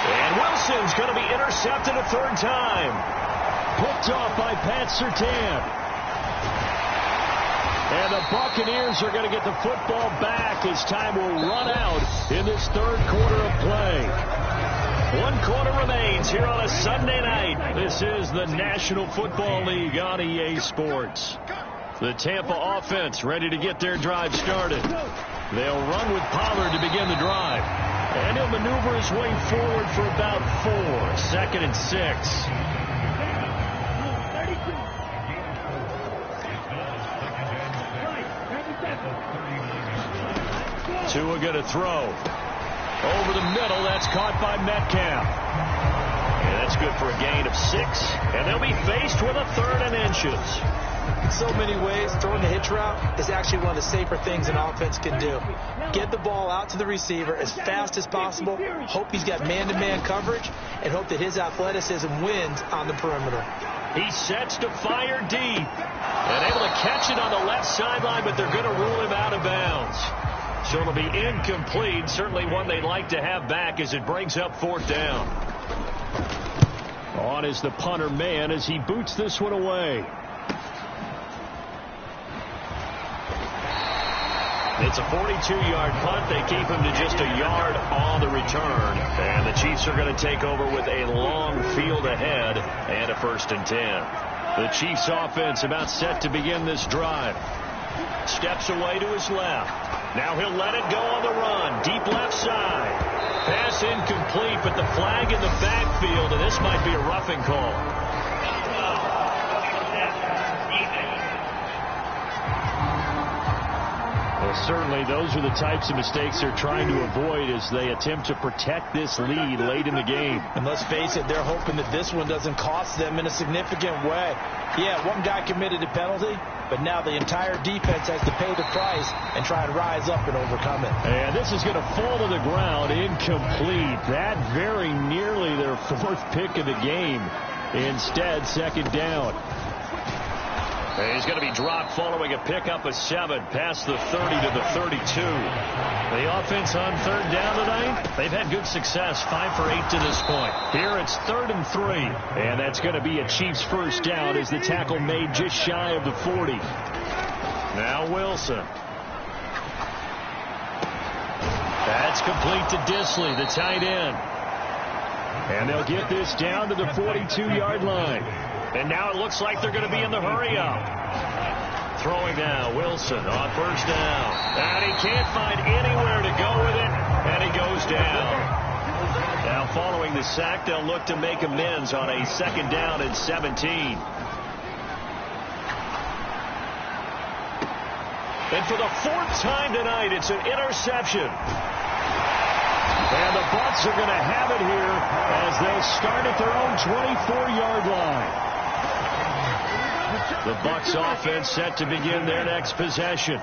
And Wilson's going to be intercepted a 3rd time. Picked off by Pat Surtain. And the Buccaneers are going to get the football back as time will run out in this 3rd quarter of play. 1 quarter remains here on a Sunday night. This is the National Football League on EA Sports. The Tampa offense ready to get their drive started. They'll run with Pollard to begin the drive. And he'll maneuver his way forward for about 4. 2nd and 6. Tua going to throw. Over the middle, that's caught by Metcalf. And that's good for a gain of 6. And they'll be faced with a 3rd and inches. In so many ways, throwing the hitch route is actually one of the safer things an offense can do. Get the ball out to the receiver as fast as possible, hope he's got man-to-man coverage, and hope that his athleticism wins on the perimeter. He sets to fire deep. And able to catch it on the left sideline, but they're going to rule him out of bounds. So it'll be incomplete, certainly one they'd like to have back as it brings up 4th down. On is the punter man as he boots this one away. It's a 42-yard punt. They keep him to just a yard on the return. And the Chiefs are going to take over with a long field ahead and a 1st and 10. The Chiefs offense about set to begin this drive. Steps away to his left. Now he'll let it go on the run. Deep left side. Pass incomplete, but the flag in the backfield, and this might be a roughing call. Well, certainly those are the types of mistakes they're trying to avoid as they attempt to protect this lead late in the game. And let's face it, they're hoping that this one doesn't cost them in a significant way. Yeah, one guy committed a penalty, but now the entire defense has to pay the price and try and rise up and overcome it. And this is going to fall to the ground, incomplete. That very nearly their 4th pick of the game. Instead, 2nd down. He's going to be dropped following a pickup of 7 past the 30 to the 32. The offense on third down tonight, they've had good success, 5 for 8 to this point. Here it's 3rd and 3, and that's going to be a Chiefs first down as the tackle made just shy of the 40. Now Wilson. That's complete to Disley, the tight end. And they'll get this down to the 42-yard line. And now it looks like they're going to be in the hurry-up. Throwing now, Wilson on first down. And he can't find anywhere to go with it, and he goes down. Now following the sack, they'll look to make amends on a 2nd down and 17. And for the 4th time tonight, it's an interception. And the Bucs are going to have it here as they'll start at their own 24-yard line. The Bucs offense set to begin their next possession.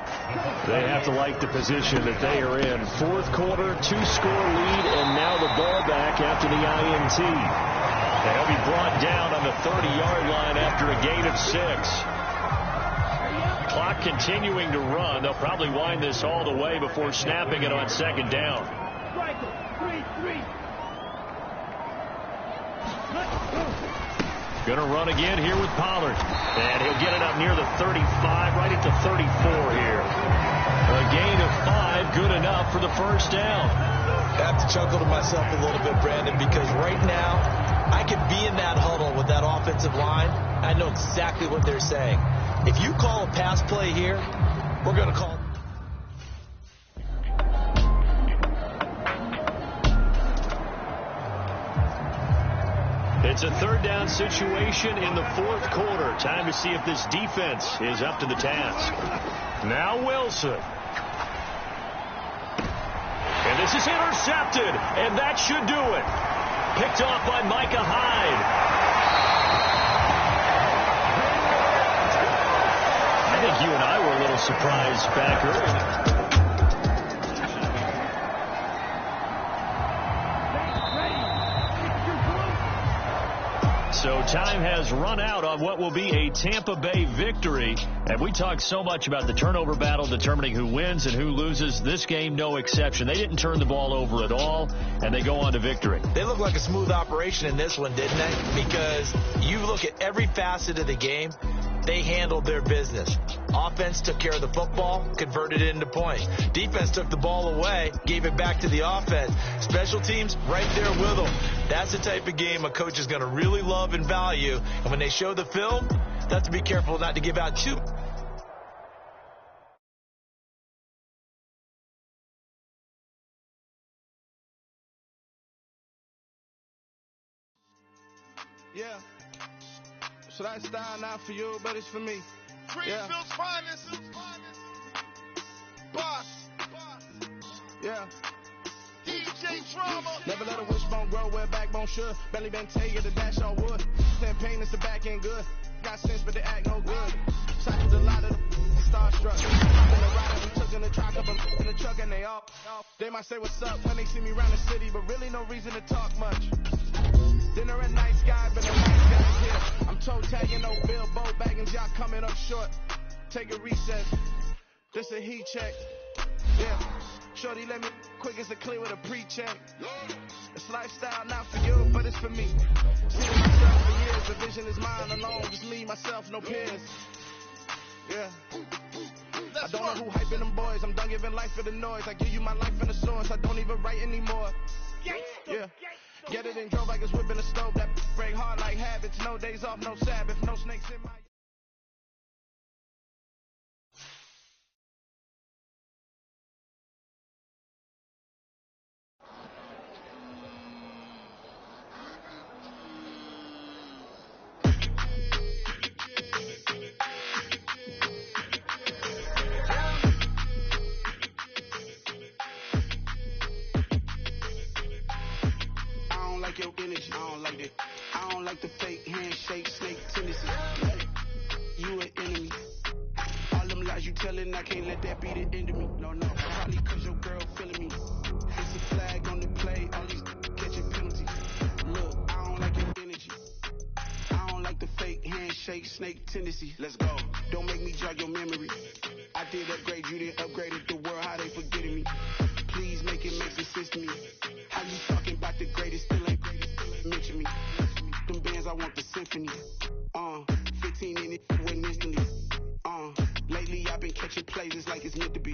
They have to like the position that they are in. 4th quarter, 2-score lead, and now the ball back after the INT. They'll be brought down on the 30-yard line after a gain of 6. Clock continuing to run. They'll probably wind this all the way before snapping it on 2nd down. Going to run again here with Pollard. And he'll get it up near the 35, right at the 34 here. A gain of 5, good enough for the first down. I have to chuckle to myself a little bit, Brandon, because right now I could be in that huddle with that offensive line. I know exactly what they're saying. If you call a pass play here, we're going to call it. It's a 3rd down situation in the 4th quarter. Time to see if this defense is up to the task. Now Wilson. And this is intercepted, and that should do it. Picked off by Micah Hyde. I think you and I were a little surprised back early. So time has run out on what will be a Tampa Bay victory. And we talked so much about the turnover battle determining who wins and who loses. This game, no exception. They didn't turn the ball over at all, and they go on to victory. They look like a smooth operation in this one, didn't they? Because you look at every facet of the game, they handled their business. Offense took care of the football, converted it into points. Defense took the ball away, gave it back to the offense. Special teams right there with them. That's the type of game a coach is going to really love and value. And when they show the film, they have to be careful not to give out too. Yeah. So that style not for you, but it's for me. Greenfield's finest. Boss. Yeah. DJ Drama. Never let a wishbone grow where backbone should. Belly been taken to dash on wood. Champagne is the back end good. Got sense, but they act no good. Cycled a lot of the starstruck. I've been a rider, we took in the truck up in the truck and they all. They might say what's up when they see me around the city, but really no reason to talk much. Dinner at night sky, but no nice guys here. I'm toe tagging, no Bilbo Baggins, y'all coming up short. Take a recess. This a heat check. Yeah. Shorty let me quick as a clear with a pre-check. It's lifestyle not for you, but it's for me. Seeing myself for years, the vision is mine alone. Just me, myself, no peers. Yeah. I don't know who hyping them boys. I'm done giving life for the noise. I give you my life in the source. I don't even write anymore. Yeah. Get it and drove like it's whipping a stove. That break hard like habits. No days off, no Sabbath. No snakes in my... Your energy, I don't like that. I don't like the fake handshake, snake tendencies. You an enemy. All them lies you telling, I can't let that be the end of me. No, probably cause your girl feeling me. It's a flag on the play, all these catching penalties. Look, I don't like your energy. I don't like the fake handshake. handshake, snake tendency. Let's go. Don't make me jog your memory. I did upgrade, you didn't upgrade it. The world, how they forgetting me. Please make it make some sense to me. How you talking about the greatest, still ain't mention me. Them bands, I want the symphony. 15 in it, went instantly. Lately I've been catching plays, it's like it's meant to be.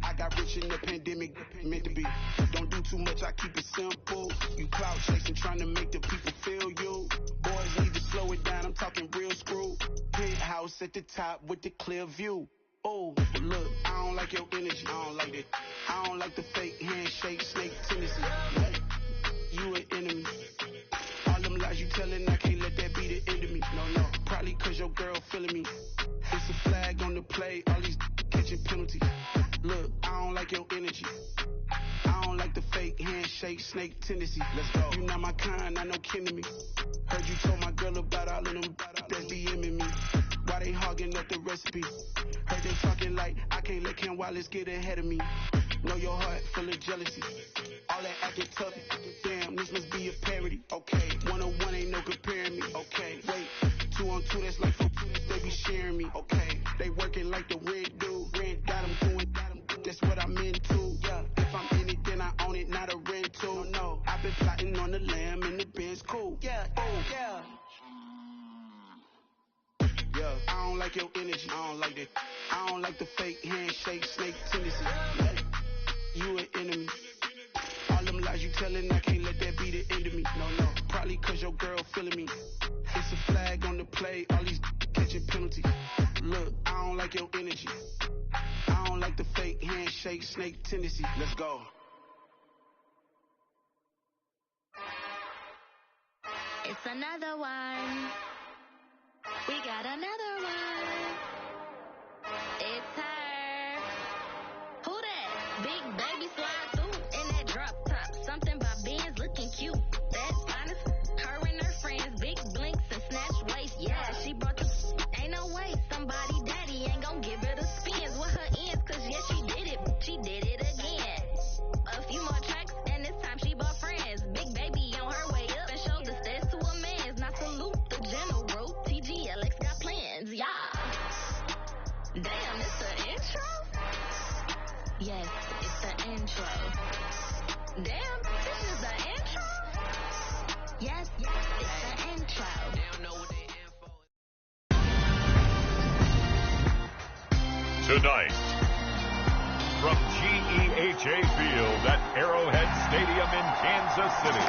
I got rich in the pandemic, meant to be. Don't do too much, I keep it simple. You clout chasing, trying to make the people feel you. Boys need to slow it down, I'm talking real screw. Penthouse at the top with the clear view. Oh, look, I don't like your energy, I don't like it. I don't like the fake handshake, snake tendency. You an enemy. All them lies you telling, I can't let that be the end of me. No, probably cause your girl feeling me. It's a flag on the play, all these catching penalties. Look, I don't like your energy. I don't like the fake handshake, snake tendency. Let's go. You not my kind, I know kin to me. Heard you told my girl about all of them that's DMing me. Why they hogging up the recipe? Heard they talking like I can't let Ken Wallace get ahead of me. Know your heart full of jealousy. All that acting tough. Damn, this must be a parody. Okay, 1-on-1 ain't no comparing me. Okay, wait, 2-on-2 that's like 4. They be sharing me. Okay, they working like the red dude. Red got them doing. That's what I'm into. Yeah, if I'm in it, then I own it, not a rental. No, I've been plotting on the lamb and the Benz cool. Yeah, yeah. Yeah, I don't like your energy. I don't like that. I don't like the fake handshake, snake tendency. You an enemy. All them lies you telling, I can't let that be the end of me. No, probably cause your girl feeling me. It's a flag on the play, all these catching penalties. Look, I don't like your energy. I don't like the fake handshake, snake tendency. Let's go. It's another one. We got another one. It's her. Who that? Big baby slide through in that drop top. Something by Benz looking cute. That's honest. Her and her friends, big blinks and snatch waist. Yeah, she brought the. Ain't no way somebody daddy ain't gon' give her the spins with her ends. Cause yeah, she did it. She did it again. A few more tracks and this time she bought friends. Big baby on her way up and showed the stairs to a man's. Not salute the general. TGLX got plans, yeah. Damn, it's the intro? Yes, it's the intro. Damn, this is the intro? Yes, it's the intro. Tonight, from GEHA Field at Arrowhead Stadium in Kansas City,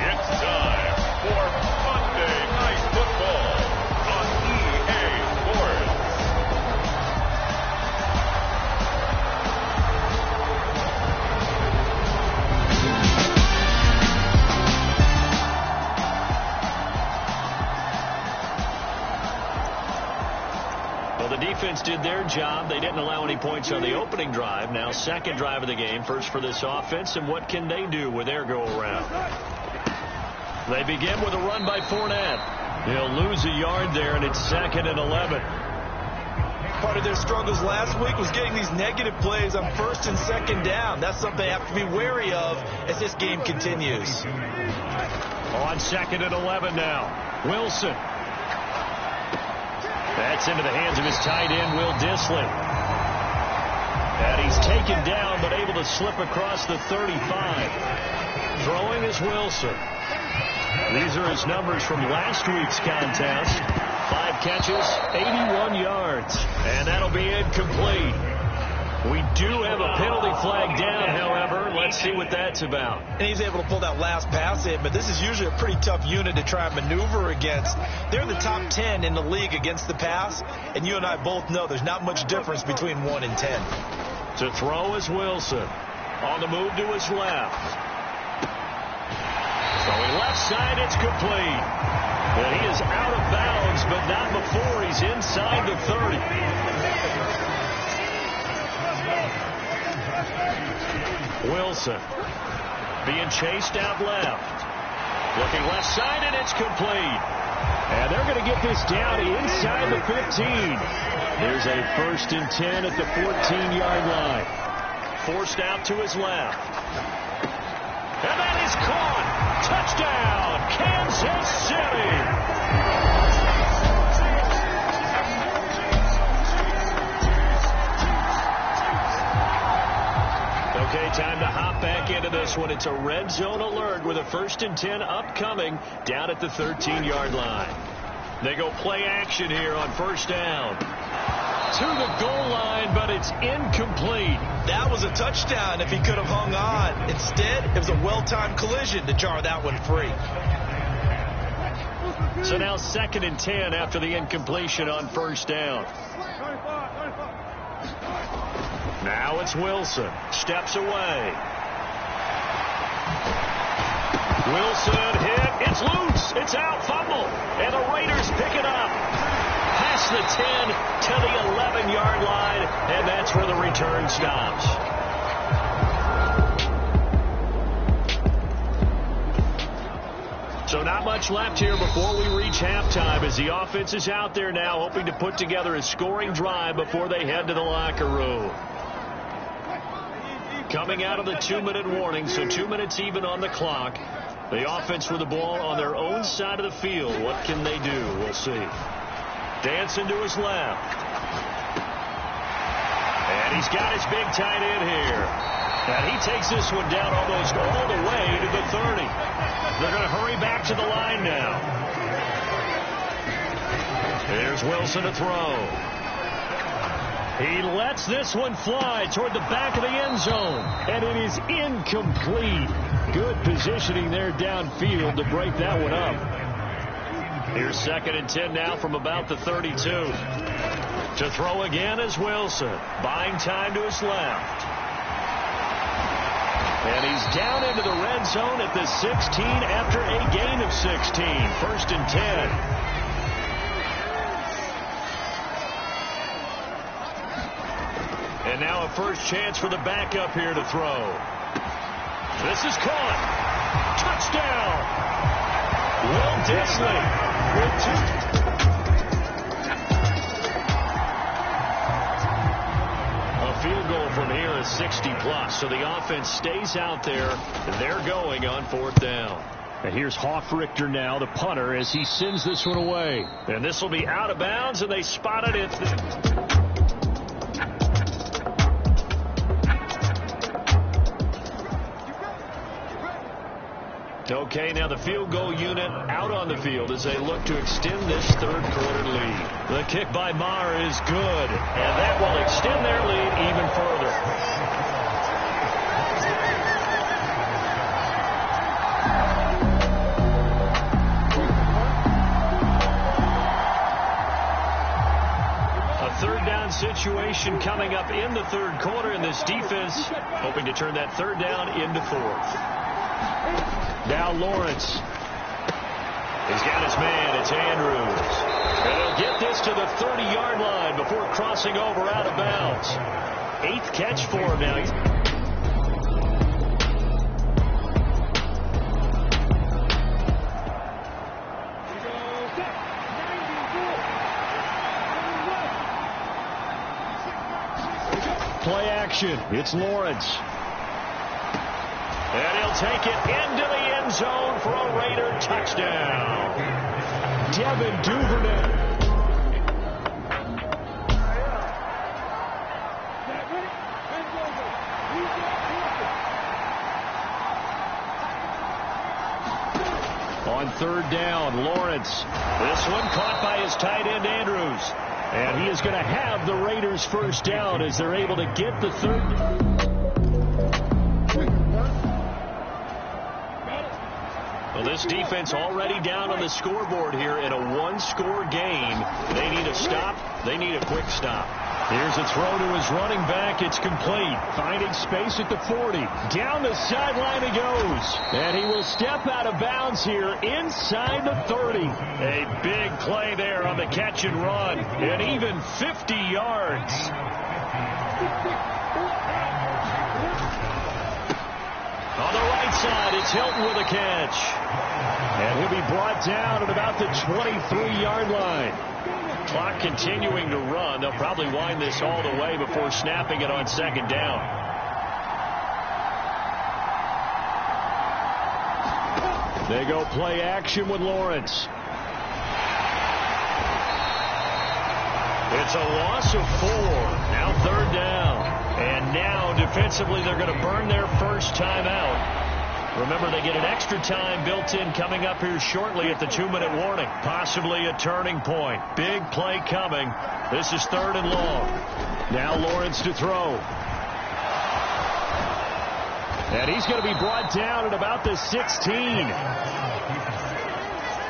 it's time for Monday Night Football on EA Sports. Well, the defense did their job. They didn't allow any points on the opening drive. Now second drive of the game, first for this offense, and what can they do with their go-around? They begin with a run by Fournette. He'll lose a yard there, and it's 2nd and 11. Part of their struggles last week was getting these negative plays on 1st and 2nd down. That's something they have to be wary of as this game continues. On 2nd and 11 now. Wilson. That's into the hands of his tight end, Will Dissly. And he's taken down, but able to slip across the 35. Throwing is Wilson. These are his numbers from last week's contest. 5 catches, 81 yards. And that'll be incomplete. We do have a penalty flag down, however. Let's see what that's about. And he's able to pull that last pass in, but this is usually a pretty tough unit to try and maneuver against. They're in the top 10 in the league against the pass, and you and I both know there's not much difference between 1 and 10. To throw is Wilson. On the move to his left. Throwing left side, it's complete. Well, he is out of bounds, but not before he's inside the 30. Wilson being chased out left. Looking left side, and it's complete. And they're going to get this down inside the 15. There's a 1st and 10 at the 14-yard line. Forced out to his left. And that is caught. Touchdown, Kansas City. Okay, time to hop back into this one. It's a red zone alert with a 1st and 10 upcoming down at the 13-yard line. They go play action here on 1st down. To the goal line, but it's incomplete. That was a touchdown if he could have hung on. Instead, it was a well-timed collision to jar that one free. So now 2nd and 10 after the incompletion on 1st down. Now it's Wilson. Steps away. Wilson hit. It's loose. It's out. Fumble. And the Raiders pick it up. Past the 10 to the 11-yard line. And that's where the return stops. So not much left here before we reach halftime as the offense is out there now hoping to put together a scoring drive before they head to the locker room. Coming out of the 2-minute warning, so 2 minutes even on the clock. The offense with the ball on their own side of the field. What can they do? We'll see. Dancing to his left. And he's got his big tight end here. And he takes this one down almost all the way to the 30. They're going to hurry back to the line now. Here's Wilson to throw. He lets this one fly toward the back of the end zone. And it is incomplete. Good positioning there downfield to break that one up. Here's 2nd and 10 now from about the 32. To throw again is Wilson. Buying time to his left. And he's down into the red zone at the 16 after a gain of 16. 1st and 10. And now a first chance for the backup here to throw. This is caught. Touchdown. Will Disley with 2. A field goal from here is 60+. So the offense stays out there. And they're going on 4th down. And here's Hoffrichter now, the punter, as he sends this one away. And this will be out of bounds, and they spotted it. Okay, now the field goal unit out on the field as they look to extend this 3rd quarter lead. The kick by Maher is good, and that will extend their lead even further. A 3rd down situation coming up in the 3rd quarter, and this defense hoping to turn that 3rd down into 4th. Now Lawrence. He's got his man. It's Andrews. And they'll get this to the 30-yard line before crossing over out of bounds. 8th catch for him now. Play action. It's Lawrence. And he'll take it into the end zone for a Raider touchdown. Devin Duvernay. On 3rd down, Lawrence. This one caught by his tight end, Andrews. And he is going to have the Raiders' 1st down as they're able to get the 3rd. Well, this defense already down on the scoreboard here in a 1-score game. They need a stop. They need a quick stop. Here's a throw to his running back. It's complete. Finding space at the 40. Down the sideline he goes. And he will step out of bounds here inside the 30. A big play there on the catch and run. And even 50 yards. On the right side, it's Hilton with a catch. And he'll be brought down at about the 23-yard line. Clock continuing to run. They'll probably wind this all the way before snapping it on 2nd down. They go play action with Lawrence. It's a loss of 4. Now 3rd down. And now defensively they're going to burn their first timeout. Remember, they get an extra time built in coming up here shortly at the 2-minute warning. Possibly a turning point. Big play coming. This is 3rd and long. Now Lawrence to throw. And he's going to be brought down at about the 16.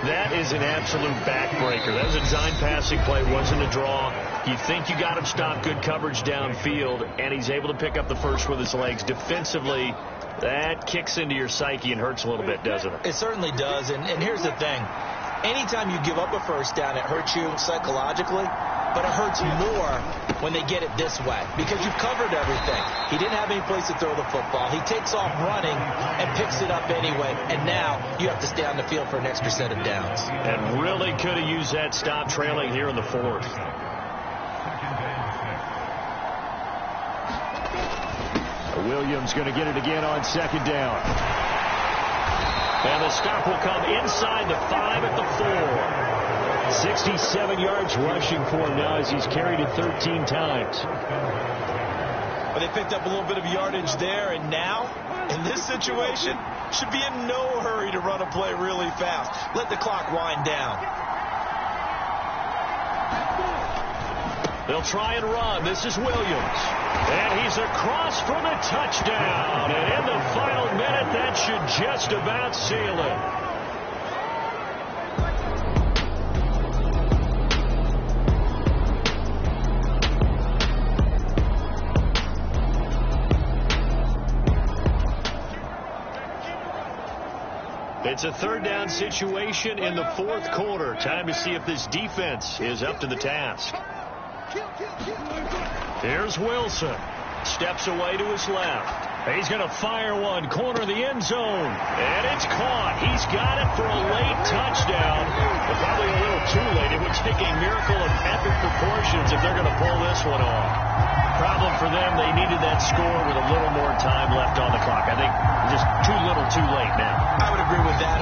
That is an absolute backbreaker. That was a design passing play. Wasn't a draw. You think you got him stopped, good coverage downfield, and he's able to pick up the first with his legs. Defensively, that kicks into your psyche and hurts a little bit, doesn't it? It certainly does. And here's the thing. Anytime you give up a first down, it hurts you psychologically, but it hurts more when they get it this way because you've covered everything. He didn't have any place to throw the football. He takes off running and picks it up anyway, and now you have to stay on the field for an extra set of downs. And really could have used that stop trailing here in the 4th. Williams going to get it again on 2nd down. And the stop will come inside the 5 at the 4. 67 yards rushing for him now as he's carried it 13 times. Well, they picked up a little bit of yardage there, and now, in this situation, should be in no hurry to run a play really fast. Let the clock wind down. They'll try and run. This is Williams. And he's across for the touchdown. And in the final minute, that should just about seal it. It's a 3rd down situation in the 4th quarter. Time to see if this defense is up to the task. Here's Wilson. Steps away to his left. He's going to fire one. Corner of the end zone. And it's caught. He's got it for a late touchdown. But probably a little too late. It would take a miracle of epic proportions if they're going to pull this one off. Problem for them, they needed that score with a little more time left on the clock. I think just too little too late now. I would agree with that.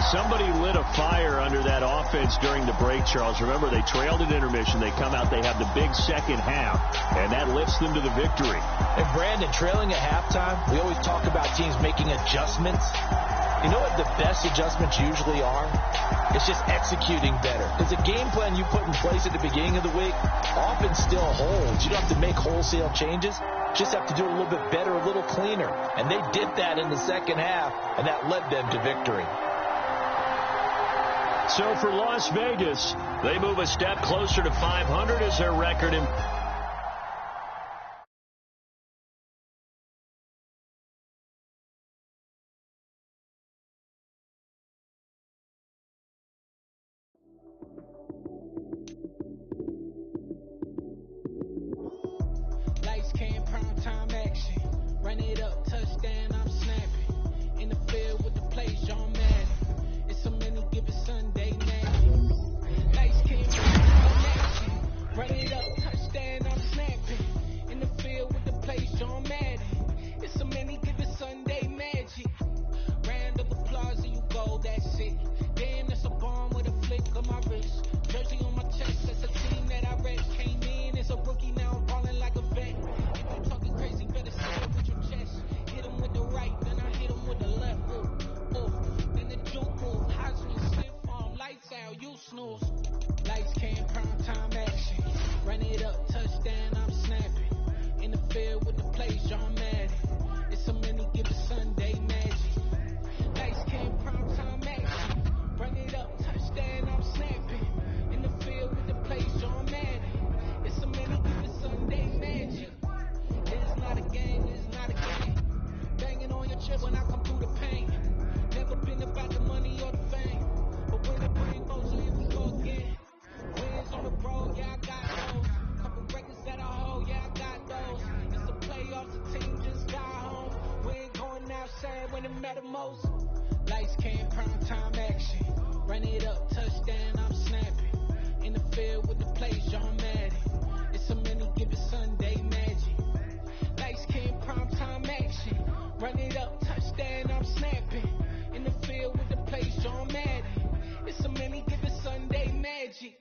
Somebody lit a fire under that offense during the break, Charles. Remember, they trailed at intermission. They come out, they have the big second half, and that lifts them to the victory. And Brandon, trailing at halftime, we always talk about teams making adjustments. You know what the best adjustments usually are? It's just executing better. Because the game plan you put in place at the beginning of the week often still holds. You don't have to make wholesale changes. Just have to do it a little bit better, a little cleaner. And they did that in the second half, and that led them to victory. So for Las Vegas, they move a step closer to 500 as their record. Lights, cam, prime time action. Run it up, touchdown, I'm snapping. In the field with the plays, John Madden. It's so many given Sunday nagging. Lights, cam, prime time action. Run it up, touchdown. when it matter most. Lights, cam, prime time action. Run it up, touchdown, I'm snapping. In the field with the plays, John Madden. It's a many given Sunday magic. Lights, cam, prime time action. Run it up, touchdown, I'm snapping. In the field with the plays, John Madden. It's a many given Sunday magic.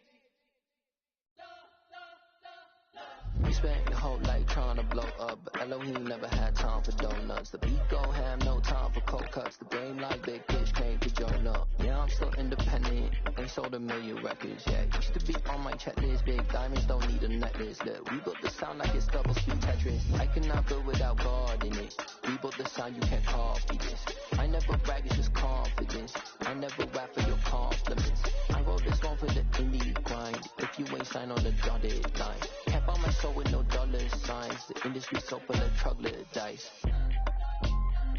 We spent the whole life trying to blow up, but Elohim never had time for donuts. The beat gon' have no time for cold cuts. The game like Big Fish came to join up. Yeah, I'm still independent, ain't sold a million records yet. Used to be on my checklist, big diamonds don't need a necklace. Look, we built the sound like it's double speed Tetris. I cannot build without God in it. We built the sound, you can't copy this. I never brag, it's just confidence. I never rap for your compliments. I wrote this one for the indie grind. If you ain't signed on the dotted line, can't buy my soul with no dollar signs. The industry so full of troglodytes.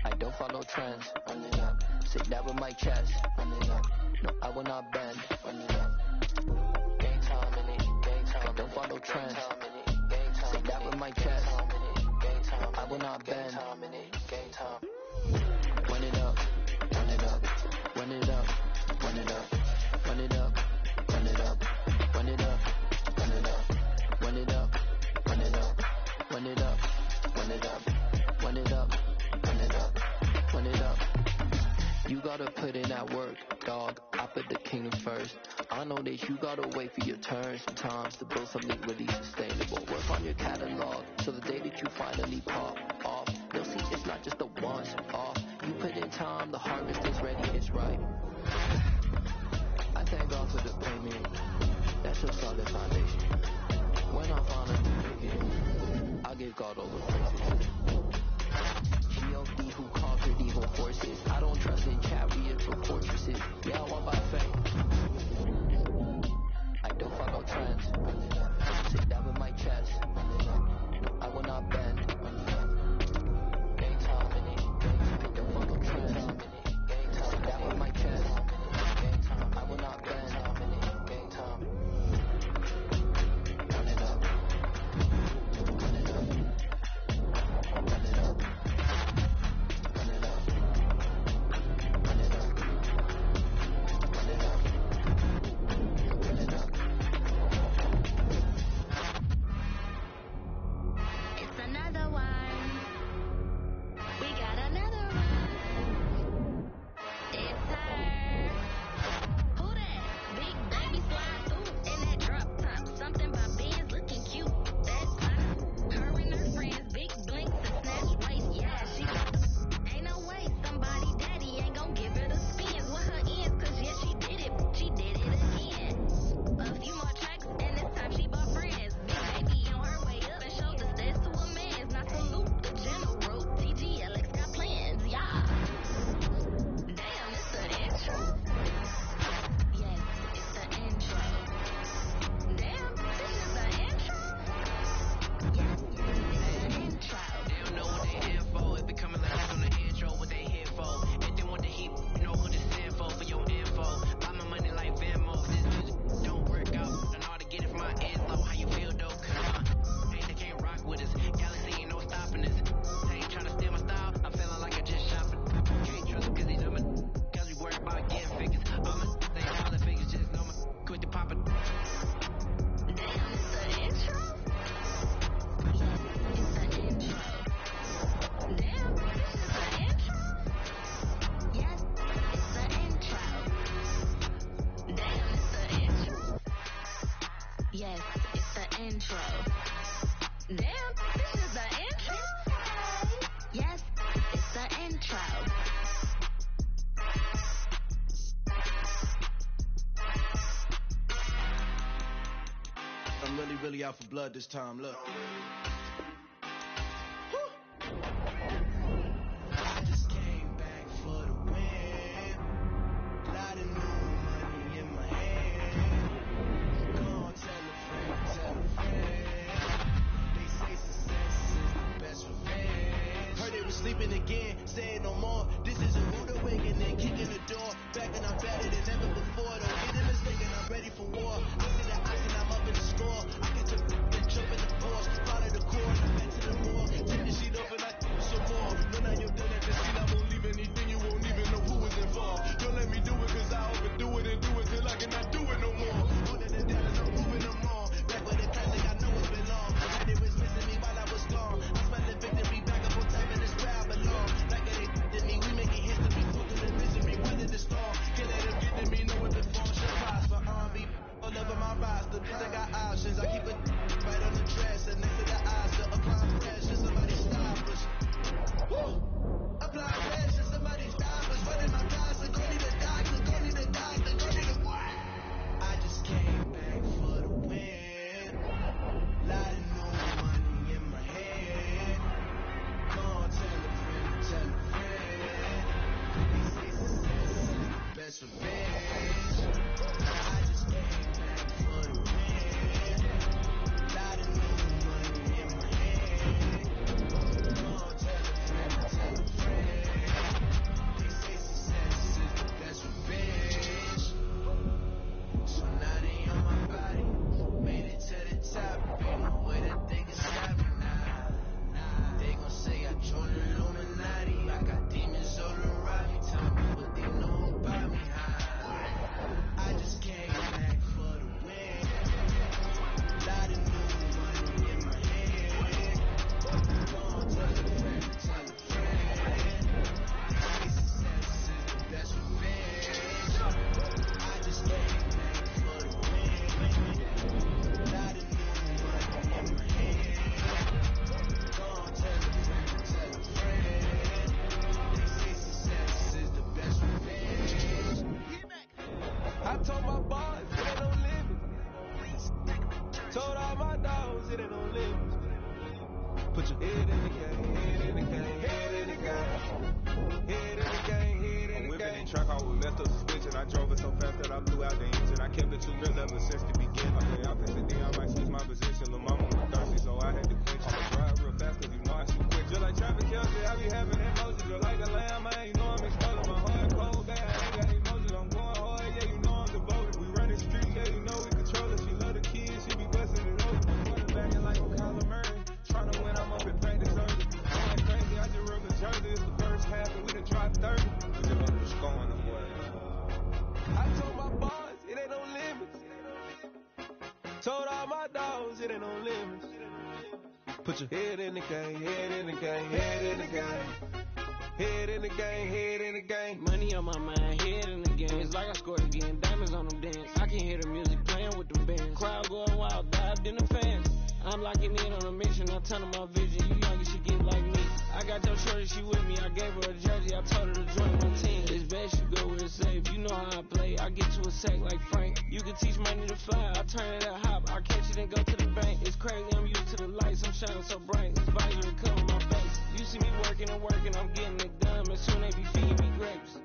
I don't follow trends. Run it up. Sit down with my chest. Run it up. No, I will not bend. Run it up. Game time in it. Game time. I don't follow trends. Sit down with my chest. I will not bend. Game time. Run it up. Run it up. Run it up. Run it up. Run it up. Run it up. Run it up. Run it up. Run it up. Run it up. Run it up. Run it up. Run it up. Run it up. Run it up. You gotta put in that work, dog. I put the king first. I know that you gotta wait for your turn sometimes to build something really sustainable. Work on your catalog so the day that you finally pop off, you'll see it's not just a once off. You put in time, the harvest is ready, it's ripe. I thank God for the payment. That's a solid foundation. When I finally make it, I'll give God all the praises. G.O.D. who conquered evil forces. I don't trust in chariots or fortresses. Yeah, I walk by faith. I don't follow trends. Sit down with my chest. No, I will not bend. Game time in it. I don't follow trends. Sit down with my chest. I will not bend. Game time. Run it up. Run it up. Run it up. Run it up. Run it up. Run it up. Run it up. It's another one. We got another one. It's her. Who that? Big baby slide through in that drop top. Something about Benz looking cute. That's fine. Her and her friends, big blinks and snatch waist. Yeah, she got the. Ain't no way somebody daddy ain't gon' give her the spins with her ends. Cause yeah, she did it. She did it again. A few more tracks and this time she bought friends. Big baby on her way up and showed the stats to a man's. Not salute the general. TGLX got plans, yeah. Damn, it's the intro. Yes, it's the intro. Damn, this is the intro. Yes, it's the intro. They don't know what they here for. It be coming like that on the intro, what they here for. And then what the heat, know who this stand for your info. Buy my money like Venmo. This music don't work out. I know how to get it from my info. How you feel though? They can't rock with us. Galaxy ain't no stopping us. They ain't trying to steal my style. I'm feeling like I just shopping. Can't trust him cause he's dumb. Cause we worried about getting figures. I'm a they dollar figures, just know my quit the poppin'. Damn, it's the intro. Yes, it's the intro. Damn, this is the intro. Yes, it's the intro. Damn, it's the intro. Yes, it's the intro. Damn, this is the intro. Yes, it's the intro. I'm really out for blood this time, look. I just came back for the win. Lot of new money in my hand. Go on, tell a friend. They say success is the best revenge. Heard they was sleeping again, saying no more. This is a rude awakening, kicking the door. Back and I'm better than ever before. Don't get it mistaken, I'm ready for war. I see the ice and I'm up in the score. I get to jump in the force, follow the course. it ain't no limits. Put your head in the game, head in the game, head in the game. Head in the game, head in the game. Whipping in track, I was messed up suspension. I drove it so fast that I blew out the engine. I kept it too real ever since the beginning. Okay, I pissed it, I might switch my position. Lil' mama was thirsty, so I had to quench. I'ma drive real fast, cause you know I shoot quick. Just like traffic kills it, I be having emotions. Just like a lamb, I ain't know I'm exposing my heart cold bad. I ain't got emotions, I'm going hard, yeah, you know I'm devoted. We run the street, yeah, you know we control it. She love the kids, she be busting it over. Quarterbacking like I'm Kyler Murray. Trying to win, I'm up in practice early. Going crazy, I just rub a jersey. It's the first half, and we done dropped 30. We just up the score on them boys. I told my boys, it ain't no limits. Told all my dogs, it ain't no limits. Put your head in the game, head in the game, head in the game. Head in the game, head in the game. Money on my mind, head in the game. It's like I scored again, diamonds on them dance. I can hear the music playing with them bands. Crowd going wild, dived in the fans. I'm locking in on a mission, I'm telling my vision. You young, you should get like me. I got your shorty, she with me. I gave her a jersey, I told her to join my team. It's best you go where it's safe. You know how I play. I get to a sack like Frank. You can teach money to fly. I turn it up hop. I catch it and go to the bank. It's crazy, I'm used to the lights. I'm shining so bright. This visor cover my face. You see me working and working, I'm getting it done. But soon they be feeding me grapes.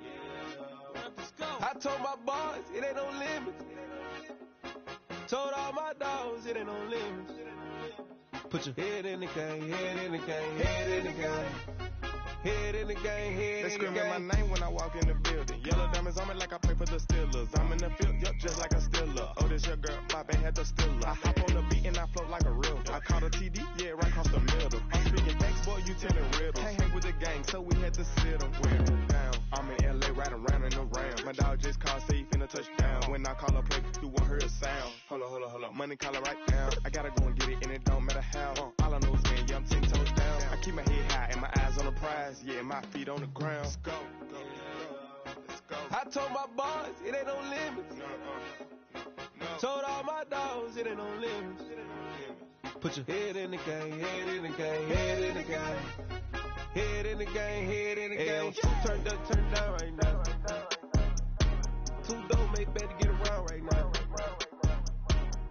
I told my boys, it ain't no limits. Told all my dogs, it ain't no limits. Put your head in the game, head in the game, head in the game. Head in the game, head in the game. They screaming my name when I walk in the building. Yellow diamonds on me like I play for the Steelers. I'm in the field, yup, just like a Steeler. Oh, this your girl, my band had the Steeler. I hop on the beat and I float like a real. I caught a TD, yeah, right across the middle. I'm speaking thanks, boy, you telling riddles. Can't hang with the gang, so we had to sit them down. I'm in LA, riding around in the Rams. My dog just called, say he finna touchdown. When I call a play, you won't hear a sound. Hold on, money call it right down. I gotta go and get it, and it don't matter how. All I know is win, yeah, I'm 10 toes down. I keep my head high and my eyes on the prize, yeah, and my feet on the ground. Let's go. I told my boys, it ain't no limits. Told all my dogs, it ain't no limits. Put your head in the game, head in the game, head in the game. Head in the game, head in the game. Turn up, turn down right now. Two don't make better get around right now.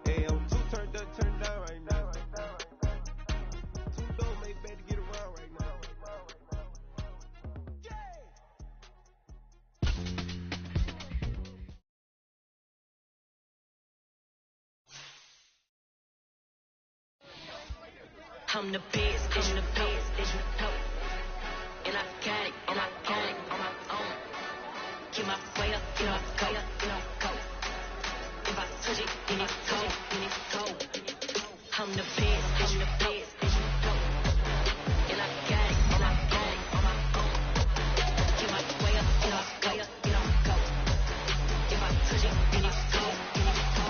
Two turned up, turn down right now. Two don't make better get around right now. I'm the best, I'm the best, and I got it, and I got it on my own. Get my way up, get my go, go. If I touch it, then it go, then it go. I'm the best, I'm the best, and I got it, and I got it on my own. Get my way up, get my go, go. If I touch it, then it go, then it go.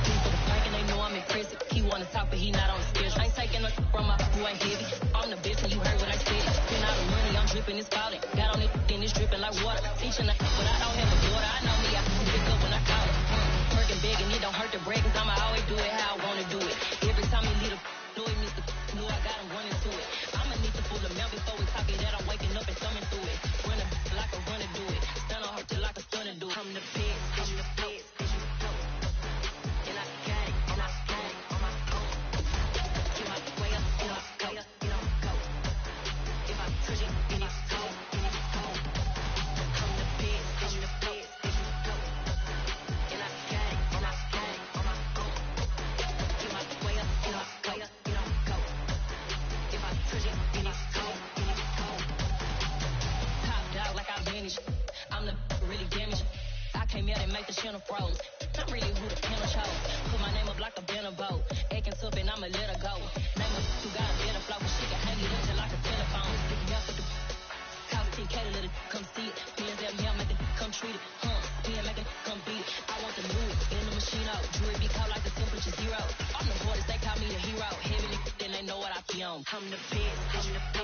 People thinking they know I'm impressive. He wanna talk, but he not on the schedule. I ain't taking no from my boy heavy. I'm the best, and you heard what I said. Spend all the money, I'm dripping, it's falling. Got on it, then it's dripping like water. Teaching but I don't have a daughter. I know me, I can pick up when I call it. Working big, and it don't hurt to break, cause I'ma always do it how I wanna do it. Every time he lead a know he missed the know I got him running to it. I'ma need to pull the mail before we talk it that I'm waking up and thumbing through it. Running like a runner do it. Stun on her till like a stunner do it. I'm the best, I'm the best. And I got it, and I got it on my own. Get my way up, and I go, go. If I touch it, then it go, then it go. I'm the best, I'm the best. And I got it, and I got it on my own. Get my way up, and I go, go. If I touch it, then it go, then it go. Top dog like I vanished. I'm the really damaged. I came out and make the channel froze. I'm really who the penal chose. Put my name up like a banner boat. Acting tough and I'ma let her go. Name her who got a better flow. She can hang it up just like a telephone. Stick me up with the call 10K to let it come see it. Fans at me, I make it come treat it. Me and make it come beat it. I want the new in the machine out. Jewelry be called like the temperature 0. I'm the hardest, they call me the hero. Heavy then they know what I be on. I'm the best, I'm the best.